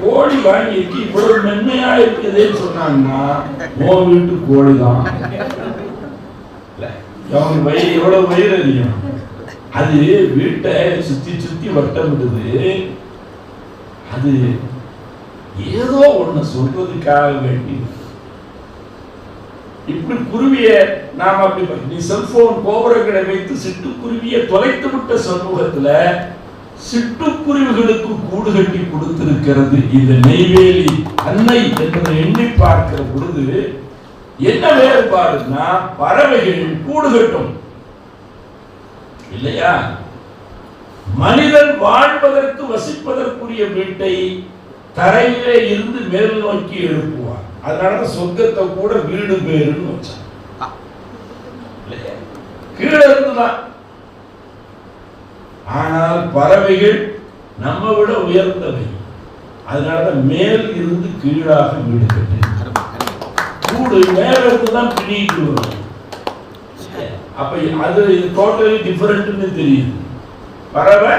கோழி வாங்கி இவ்வளவு மென்மையா இருக்குதுன்னு சொன்னாங்கன்னா உன் வீட்டு கோழிதான். அவன் வயிறு எவ்வளவு வயிறு அதிகம். அது வீட்டை சுத்தி சுத்தி வட்டம் விடுது. அது ஏதோ ஒண்ணு சொல்றதுக்காக வேண்டி இப்படி குருவிய நாம அப்படி நீ செல்போன் கோபுரங்களை வைத்து சிட்டுக்குருவியை தொலைத்து விட்ட சமூகத்துல சிட்டுக்குருவிகளுக்கு கூடு கட்டி கொடுத்திருக்கிறது இந்த நெய்வேலி அன்னை என்பதை எண்ணி பார்க்கிற பொழுது என்ன வேறுபாடுனா பறவைகள் கூடு கட்டும் இல்லையா? மனிதன் வாழ்வதற்கு வசிப்பதற்குரிய வீட்டை தரையிலே இருந்து மேல் நோக்கி எழுப்புவார். அதனால சொர்க்கத்தை கூட வீடு பேருன்னு வச்சான். கீழே இருந்துதான். ஆனால் பறவைகள் நம்ம விட உயர்ந்தவை. அதனாலதான் மேல் இருந்து கீழாக வீடு கட்டி கூடு மேல இருந்துதான் பிடிக்கிட்டு வரும். அப்ப அது டோட்டலி டிஃபரெண்ட்னு தெரியுது. பறவை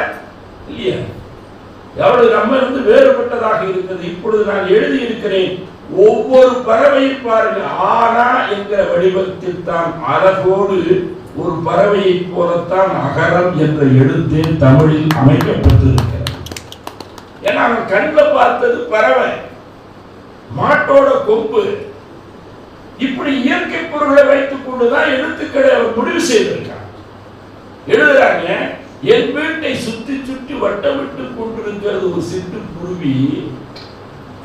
இல்லையா எவ்வளவு நம்ம இருந்து வேறுபட்டதாக இருக்கிறது. இப்பொழுது நான் எழுதி இருக்கிறேன், ஒவ்வொரு பறவையும் பாருங்கள் ஆனா என்கிற வடிவத்தில் தான் அழகோடு ஒரு பறவையை போலத்தான் அகரம் என்ற எழுத்தே தமிழில் அமைக்கப்பட்டிருக்கிறது. ஏன்னா அவன் கண்ணில் பார்த்தது பறவை, மாட்டோட கொம்பு. இப்படி இயற்கை பொருளை வைத்துக் கொண்டுதான் எழுத்துக்களை அவர் முடிவு செய்திருக்கார். எழுதுறாங்க, என் வீட்டை சுற்றி சுற்றி வட்டமிட்டு கொண்டிருக்கிறது ஒரு சிட்டுக்குருவி.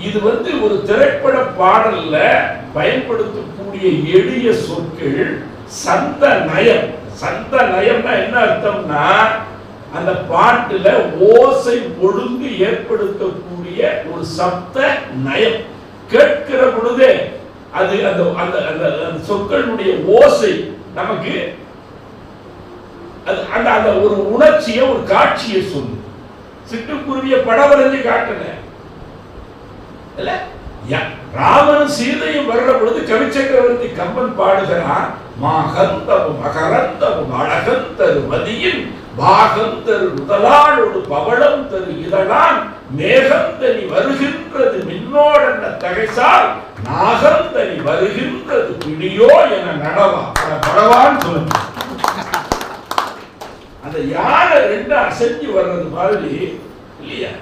இது ஒரு திரைப்பட பாடல்ல பயன்படுத்தக்கூடிய எளிய சொற்கள். சந்த நயம். சந்த நயம்னா என்ன அர்த்தம்னா அந்த பாட்டுல ஓசை ஒழுங்கு ஏற்படுத்தக்கூடிய ஒரு சப்த நயம். கேட்கிற பொழுதே அது அந்த அந்த சொற்களுடைய ஓசை நமக்கு அந்த ஒரு உணர்ச்சியை ஒரு காட்சியை சொல்லு. சிட்டுக்குருவிய படம் வரைஞ்சு காட்டுன ராமனும் சீதையும் வர்ற பொழுது கவி சக்கரவர்த்தி கம்பன் பாடுகிறான், மாகந்தமும் மகரந்தமும் அழகந்தரு மதியின் பாகந்தரு முதலாளோடு பவளம் தரு இதழான் மேகந்தனி வருகின்றது மின்னோடன தகைசால் நாகந்தனி வருகின்றது பிடியோ என நடவா படவான்னு சொல்லுங்க. அந்த யானை ரெண்டு அசைஞ்சு வர்றது மாதிரி இல்லையா?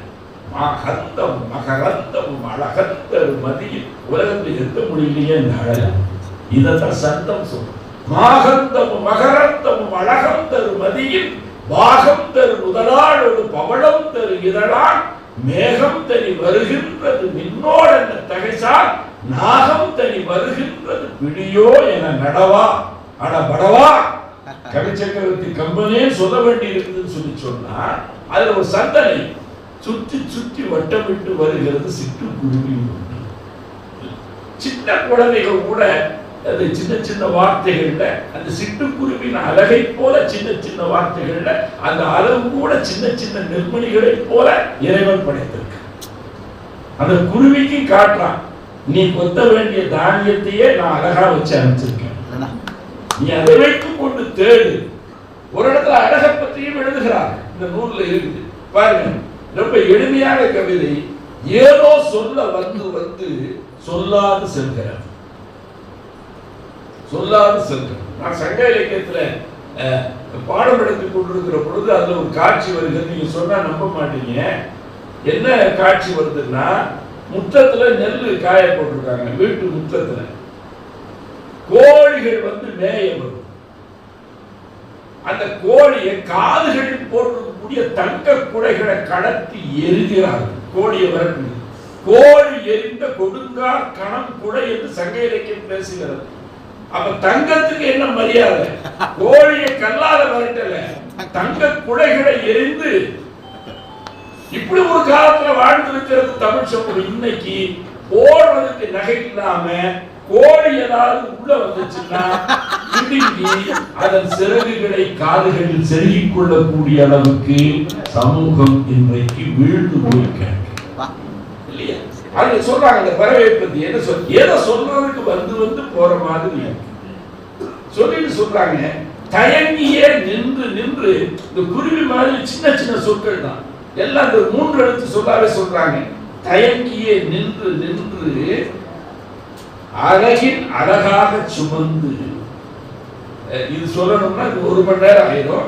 மாகந்தமும் மகரந்தமும் அழகந்தரு மதியின் உலகத்தில் இருக்க முடியலையே இந்த அழகு. இதைத்தான் சந்தம் சொல்லும். மாகந்தமும் மகரந்தமும் அழகம் தரு மதியில் பாகம் தரு முதலாளோடு பவளம் தரு இதழான் மேகம் தனி வருகின்றது மின்னோடு என தகைசால் நாகம் தனி வருகின்றது பிடியோ என நடவா அடபடவா. கவி சக்கரவர்த்தி கம்பனே சொல்ல வேண்டி இருக்குதுன்னு சொல்லி சொன்னா அதுல ஒரு சந்தனை சுற்றி சுற்றி வட்டமிட்டு வருகிறது சிட்டுக்குருவி. சின்ன குழந்தைகள் கூட அது சின்ன சின்ன வார்த்தைகள்ல அந்த சிட்டுக்குருவின் அழகை போல சின்ன சின்ன வார்த்தைகள்ல அந்த அளவு கூட சின்ன சின்ன நெல்மணிகளை போல இறைவன் படைத்திருக்க. அந்த குருவிக்கு காட்டுறான், நீ கொத்த வேண்டிய தானியத்தையே நான் அழகா வச்சு அனுப்பிச்சிருக்கேன், நீ அதை வைத்துக் கொண்டு தேடு. ஒரு இடத்துல அழகை பற்றியும் எழுதுகிறார் இந்த நூல்ல இருக்குது பாருங்க. ரொம்ப எளிமையான கவிதை. ஏதோ சொல்ல வந்து வந்து சொல்லாது செல்கிறார், சொல்லாது செல்கிறார். நான் சங்க இலக்கியத்துல பாடம் எடுத்துக் கொண்டிருக்கிற பொழுது அதுல ஒரு காட்சி வருகிறது, நீங்க சொன்னா நம்ப மாட்டீங்க. என்ன காட்சி வருதுன்னா, முற்றத்துல நெல் காய போட்டிருக்காங்க, வீட்டு முற்றத்துல கோழிகள் வந்து மேய வரும். அந்த கோழியை காதுகளில் போட்டிருக்கக்கூடிய தங்க குடைகளை கடத்தி எரிகிறார்கள். கோழியை வரட்டு கோழி எரிந்த கொடுங்கார் கணம் குடை என்று சங்க இலக்கியம் பேசுகிறது. அப்ப தங்கத்துக்கு என்ன மரியாதை? கோழியை கல்லால வரட்டல, தங்க குடைகளை எரிந்து இப்படி ஒரு காலத்துல வாழ்ந்திருக்கிறது தமிழ் சமூகம். இன்னைக்கு போடுறதுக்கு நகை இல்லாம கோழி ஏதாவது உள்ள வந்துச்சுன்னா பிடுங்கி அதன் சிறகுகளை காதுகளில் செருகிக் கொள்ளக்கூடிய அளவுக்கு சமூகம் இன்றைக்கு வீழ்ந்து போயிருக்க இல்லையா? அது சொல்றாங்க இந்த பறவை பத்தி என்ன சொல், ஏதோ சொல்றதுக்கு வந்து வந்து போற மாதிரி சொல்லிட்டு சொல்றாங்க. தயங்கியே நின்று நின்று இந்த குருவி மாதிரி சின்ன சின்ன சொற்கள் தான் எல்லாம் இந்த 3 எழுத்து சொல்லாவே சொல்றாங்க. தயங்கியே நின்று நின்று அழகின் அழகாக சுமந்து, இது சொல்லணும்னா இது 1 மணி நேரம் ஆயிரும்.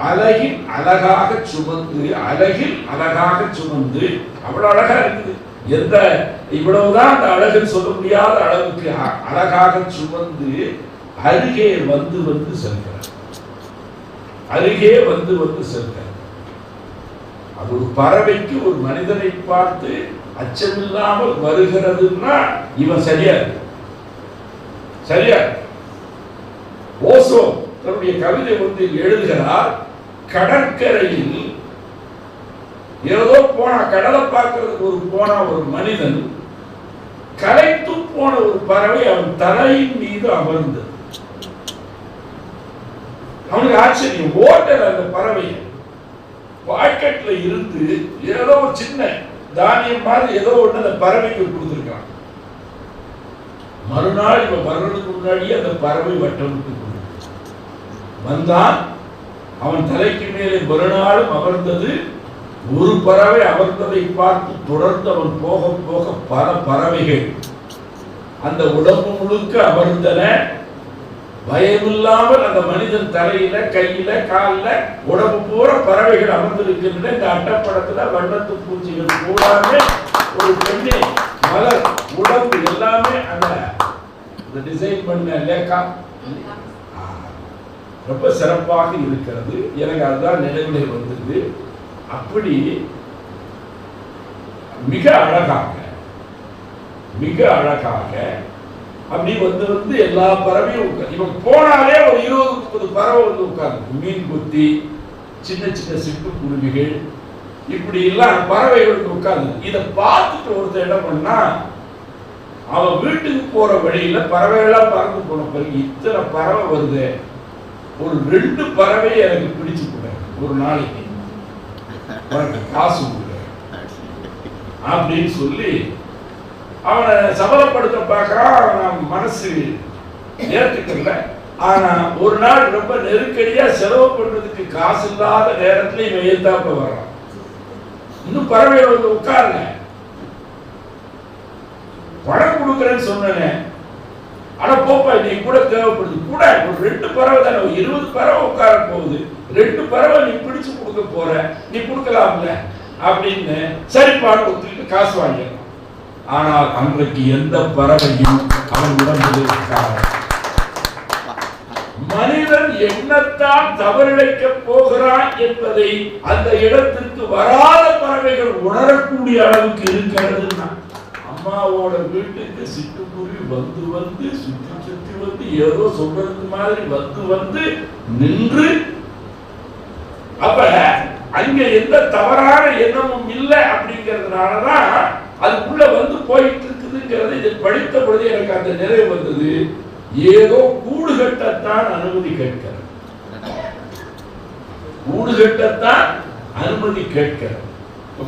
அழகின் அழகாக சுமந்து, அழகில் அழகாக சுமந்து, அவ்வளவு அழகா இருக்குது. எந்த இவ்வளவுதான் அந்த அழகுன்னு சொல்ல முடியாத அளவுக்கு அழகாக சுமந்து அருகே வந்து வந்து செல்கிறார், அருகே வந்து வந்து செல்கிறார். அது ஒரு பறவைக்கு ஒரு மனிதனை பார்த்து அச்சமில்லாமல் வருகிறதுன்னா இவன் சரியா சரியா. ஓசோ தன்னுடைய கவிதை வந்து எழுதுகிறார், கடற்கரையில் ஏதோ போனா கடலை பார்க்கிறதுக்கு ஒரு போனா ஒரு மனிதன், கலைத்து போன ஒரு பறவை அவன் தலையின் மீது அமர்ந்தது. அவனுக்கு ஆச்சரியம், ஓட்டல் அந்த பறவை பாக்கெட்ல இருந்து ஏதோ ஒரு சின்ன தானியம் மாதிரி ஏதோ ஒண்ணு அந்த பறவைக்கு கொடுத்திருக்கான். மறுநாள் இவன் வர்றதுக்கு முன்னாடியே அந்த பறவை வட்டமிட்டு வந்தான். அவன் தலைக்கு மேலே மறுநாளும் அமர்ந்தது. ஒரு பறவை அமர்ந்ததை பார்த்து தொடர்ந்து அவன் போக போக பல பறவைகள் அந்த உடம்பு முழுக்க அமர்ந்தன. பயமில்லாமல் அந்த மனிதன் தலையில கையில காலில உடம்பு பூர பறவைகள் அமர்ந்திருக்கின்றன. இந்த அட்டப்படத்துல வண்ணத்து பூச்சிகள் கூடாது, ஒரு பெண்ணை மலர் உடம்பு எல்லாமே அந்த டிசைன் பண்ண லேக்கா ரொம்ப சிறப்பாக இருக்கிறது. எனக்கு அதுதான் நினைவுல வந்தது. அப்படி மிக அழகாக மிக அழகாக அப்படி வந்து வந்து எல்லா பறவையும் இவன் போனாலே ஒரு 20-30 பறவை வந்து உட்கார்ந்து, மீன் குத்தி சின்ன சின்ன சிட்டுக்குருவிகள் இப்படி எல்லாம் பறவைகளுக்கு உட்கார்ந்து. இதை பார்த்துட்டு ஒருத்தர் என்ன பண்ணா, அவன் வீட்டுக்கு போற வழியில பறவைகள்லாம் பறந்து போன பிறகு இத்தனை பறவை வருது, ஒரு 2 பறவை எனக்கு பிடிச்சு கொடு, ஒரு நாளைக்கு காசு கொடு அப்படின்னு சொல்லி அவனை சபலப்படுத்த பார்க்கிறான். அவன் மனசு ஏற்றுக்கல. ஆனா ஒரு நாள் ரொம்ப நெருக்கடியா செலவு பண்றதுக்கு காசு இல்லாத நேரத்துல இவன் ஏத்தாப்ப வர்றான். இன்னும் பறவை வந்து உட்காருங்க, பணம் கொடுக்குறேன்னு சொன்னேன், ஆனா போப்பா நீ கூட தேவைப்படுது, கூட ஒரு 2 பறவை தானே, 20 பறவை உட்கார போகுது, 2 பறவை நீ பிடிச்சு கொடுக்க போற, நீ கொடுக்கலாம்ல அப்படின்னு சரிப்பாடு ஒத்துக்கிட்டு காசு வாங்கிடலாம். ஆனால் அன்றைக்கு எந்த பறவையும் அவன் உடம்பு மனிதன் என்னத்தான் தவறிழைக்க போகிறான் என்பதை அந்த இடத்திற்கு வராத பறவைகள் உணரக்கூடிய அளவுக்கு இருக்கிறதுன்னா, அம்மாவோட வீட்டுக்கு சிட்டுக்குருவி வந்து வந்து சுற்றி சுற்றி வந்து ஏதோ சொல்றது மாதிரி வந்து வந்து நின்று, அப்ப அங்க எந்த தவறான எண்ணமும் இல்லை அப்படிங்கிறதுனாலதான் அதுக்குள்ள வந்து போயிட்டு இருக்குதுங்கிறது இதை படித்த பொழுது எனக்கு அந்த நிறைவு வந்தது. ஏதோ கூடு கட்டத்தான் அனுமதி கேட்கிறது, கூடு கட்டத்தான் அனுமதி கேட்கிறது.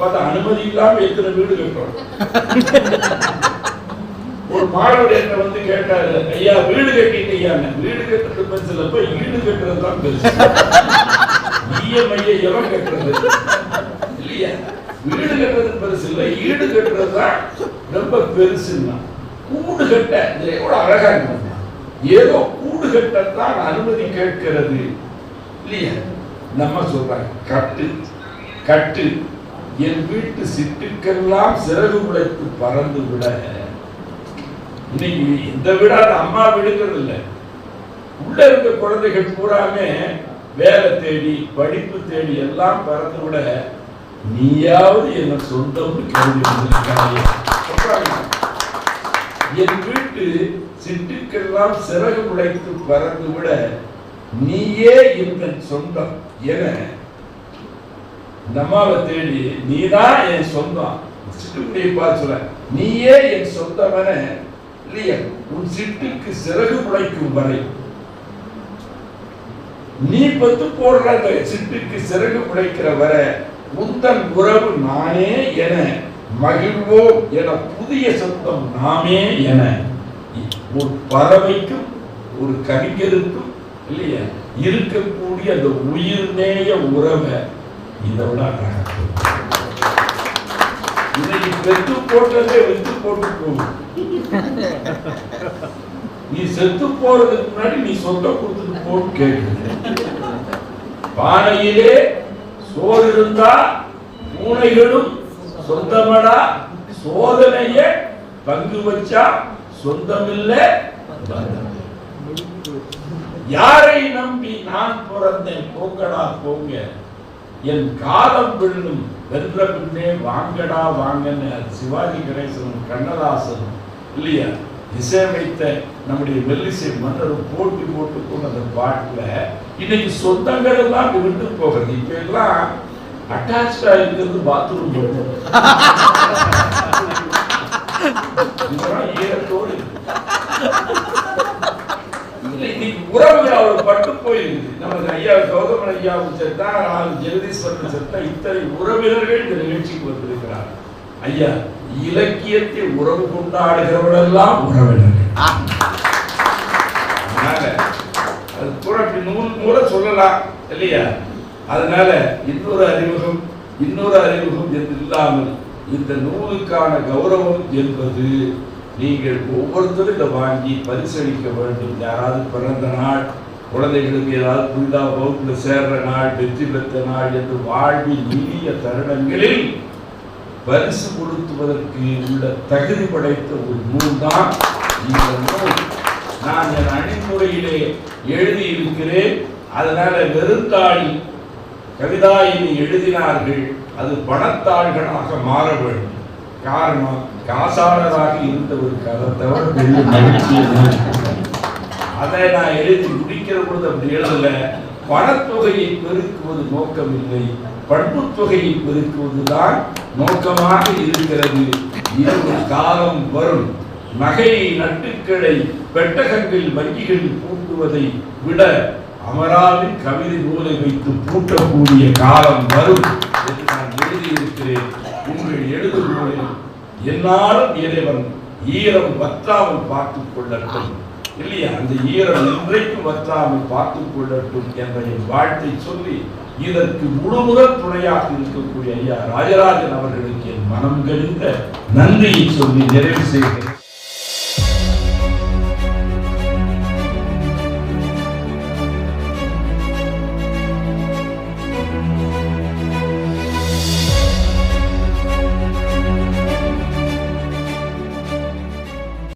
பார்த்தா அனுமதி இல்லாம எத்தனை வீடு கட்டுறோம். ஒரு மாணவர் என்ன வந்து கேட்டாரு, ஐயா வீடு கட்டிட்டீங்க. வீடு கட்டுறது பெருசு இல்லப்ப, ஈடு கட்டுறது தான் பெருசு. இஎம்ஐயை எவன் கட்டுறது இல்லையா? வீடு கட்டுறது பெருசு இல்ல, ஈடு கட்டுறது தான் ரொம்ப பெருசுன்னா. கூடு கட்ட எவ்வளவு அழகா இருக்கு. ஏதோ கூடு கட்டத்தான் அனுமதி கேட்கிறது இல்லையா? நம்ம சொல்றாங்க கட்டு கட்டு, என் வீட்டு சிட்டுக்கெல்லாம் சிறகு முளைத்து பறந்து விட. இன்னைக்கு இந்த விட அம்மா விடுக்கிறது இல்லை. உள்ள இருக்க குழந்தைகள் பூராமே வேலை தேடி படிப்பு தேடி எல்லாம் பறந்து விட, நீயாவது என்ன சொந்தம் கேள்வி சொல்றாங்க. என் வீட்டு சிட்டுக்கெல்லாம் சிறகு முளைத்து பறந்து விட, நீயே என் சொந்தம் என இந்த அம்மாவை தேடி, நீதான் என் சொந்தம். சிட்டுக்குடியை பார்த்து சொல்ல, நீயே என் சொந்தம் என இல்லையா? உன் சிட்டுக்கு சிறகு முளைக்கும் வரை நீ பத்து போடுற அந்த சிட்டுக்கு சிறகு முளைக்கிற வரை உந்தன் உறவு நானே என மகிழ்வோம் என புதிய சொந்தம் நாமே என. ஒரு பறவைக்கும் ஒரு கவிஞருக்கும் இல்லையா இருக்கக்கூடிய அந்த உயிர்நேய உறவை இதோட இன்னைக்கு பெற்று போட்டதே வெத்து போட்டு போகும். நீ செத்து போறதுக்கு முன்னாடி நீ சொந்த கொடுத்துட்டு போட்டு கேட்குது. பானையிலே சோறு இருந்தா பூனைகளும் சொந்தமடா, சோதனைய பங்கு வச்சா சொந்தமில்லை. யாரை நம்பி நான் பிறந்தேன், போங்கடா போங்க, என் காலம் விழும் வென்ற பின்னே வாங்கடா வாங்கன்னு சிவாஜி கணேசனும் கண்ணதாசனும் இல்லையா இசையமைத்த நம்முடைய மெல்லிசை மன்னரும் போட்டி போட்டு கொண்ட அந்த பாட்டுல இன்னைக்கு சொந்தங்கள் எல்லாம் விட்டு போகிறது. இப்ப எல்லாம் அட்டாச்சா இருக்கிறது பாத்ரூம் போட்டு ஈரத்தோடு இன்னைக்கு உறவுகள் அவர் பட்டு போயிருக்கு. நமக்கு ஐயா கௌதமன் ஐயாவும் சேர்த்தா, ஜெகதீஸ்வரன் சேர்த்தா, இத்தனை உறவினர்கள் இந்த நிகழ்ச்சிக்கு வந்திருக்கிறார். ஐயா இலக்கியத்தை உறவு கொண்டாடுகிறவர்களெல்லாம் உறவினர்கள். அது கூட நூல் மூலம் சொல்லலாம் இல்லையா? அதனால இன்னொரு அறிமுகம் என்று இல்லாமல் இந்த நூலுக்கான கௌரவம் என்பது நீங்கள் ஒவ்வொருத்தரும் இதை வாங்கி பரிசளிக்க வேண்டும். யாராவது பிறந்த நாள், குழந்தைகளுக்கு ஏதாவது புதிதாக வகுப்பில் சேர்ற நாள், வெற்றி பெற்ற நாள் என்று வாழ்வில் இனிய தருணங்களில் பரிசு கொடுத்துவதற்கு உள்ள தகுதி படைத்த ஒரு நூல் தான் இந்த நூல். நான் என் அணிமுறையிலே எழுதியிருக்கிறேன். அதனால வெறுந்தாளில் கவிதாயினி எழுதினார்கள், அது பணத்தாள்களாக மாற வேண்டும். காரணம், காசாளராக இருந்தவருக்கு அதை தவிர பெரிய மகிழ்ச்சி. அதை நான் எழுதி முடிக்கிற பொழுது அப்படி எழுதல. பணத்தொகையை பெருக்குவது நோக்கம் இல்லை, பண்புத்தொகையை பெருக்குவதுதான் நோக்கமாக இருக்கிறது. இரவு காலம் வரும், நகை நட்டுக்களை பெட்டகங்கள் வங்கிகளில் பூட்டுவதை விட அமராவின் கவிதை நூலை வைத்து பூட்டக்கூடிய காலம் வரும் என்று நான் எழுதியிருக்கிறேன். உங்கள் எழுதுகோளில் என்னாலும் இறைவன் ஈரம் வற்றாமல் பார்த்துக் கொள்ளட்டும் இல்லையா? அந்த ஈரம் இன்றைக்கும் வற்றாமல் பார்த்துக் கொள்ளட்டும் என்ற என் வாழ்த்தை சொல்லி, இதற்கு முழுமுதல் துணையாக இருக்கக்கூடிய ஐயா ராஜராஜன் அவர்களுக்கு என் மனம் கழிந்த நன்றியை சொல்லி நிறைவு செய்கிறேன்.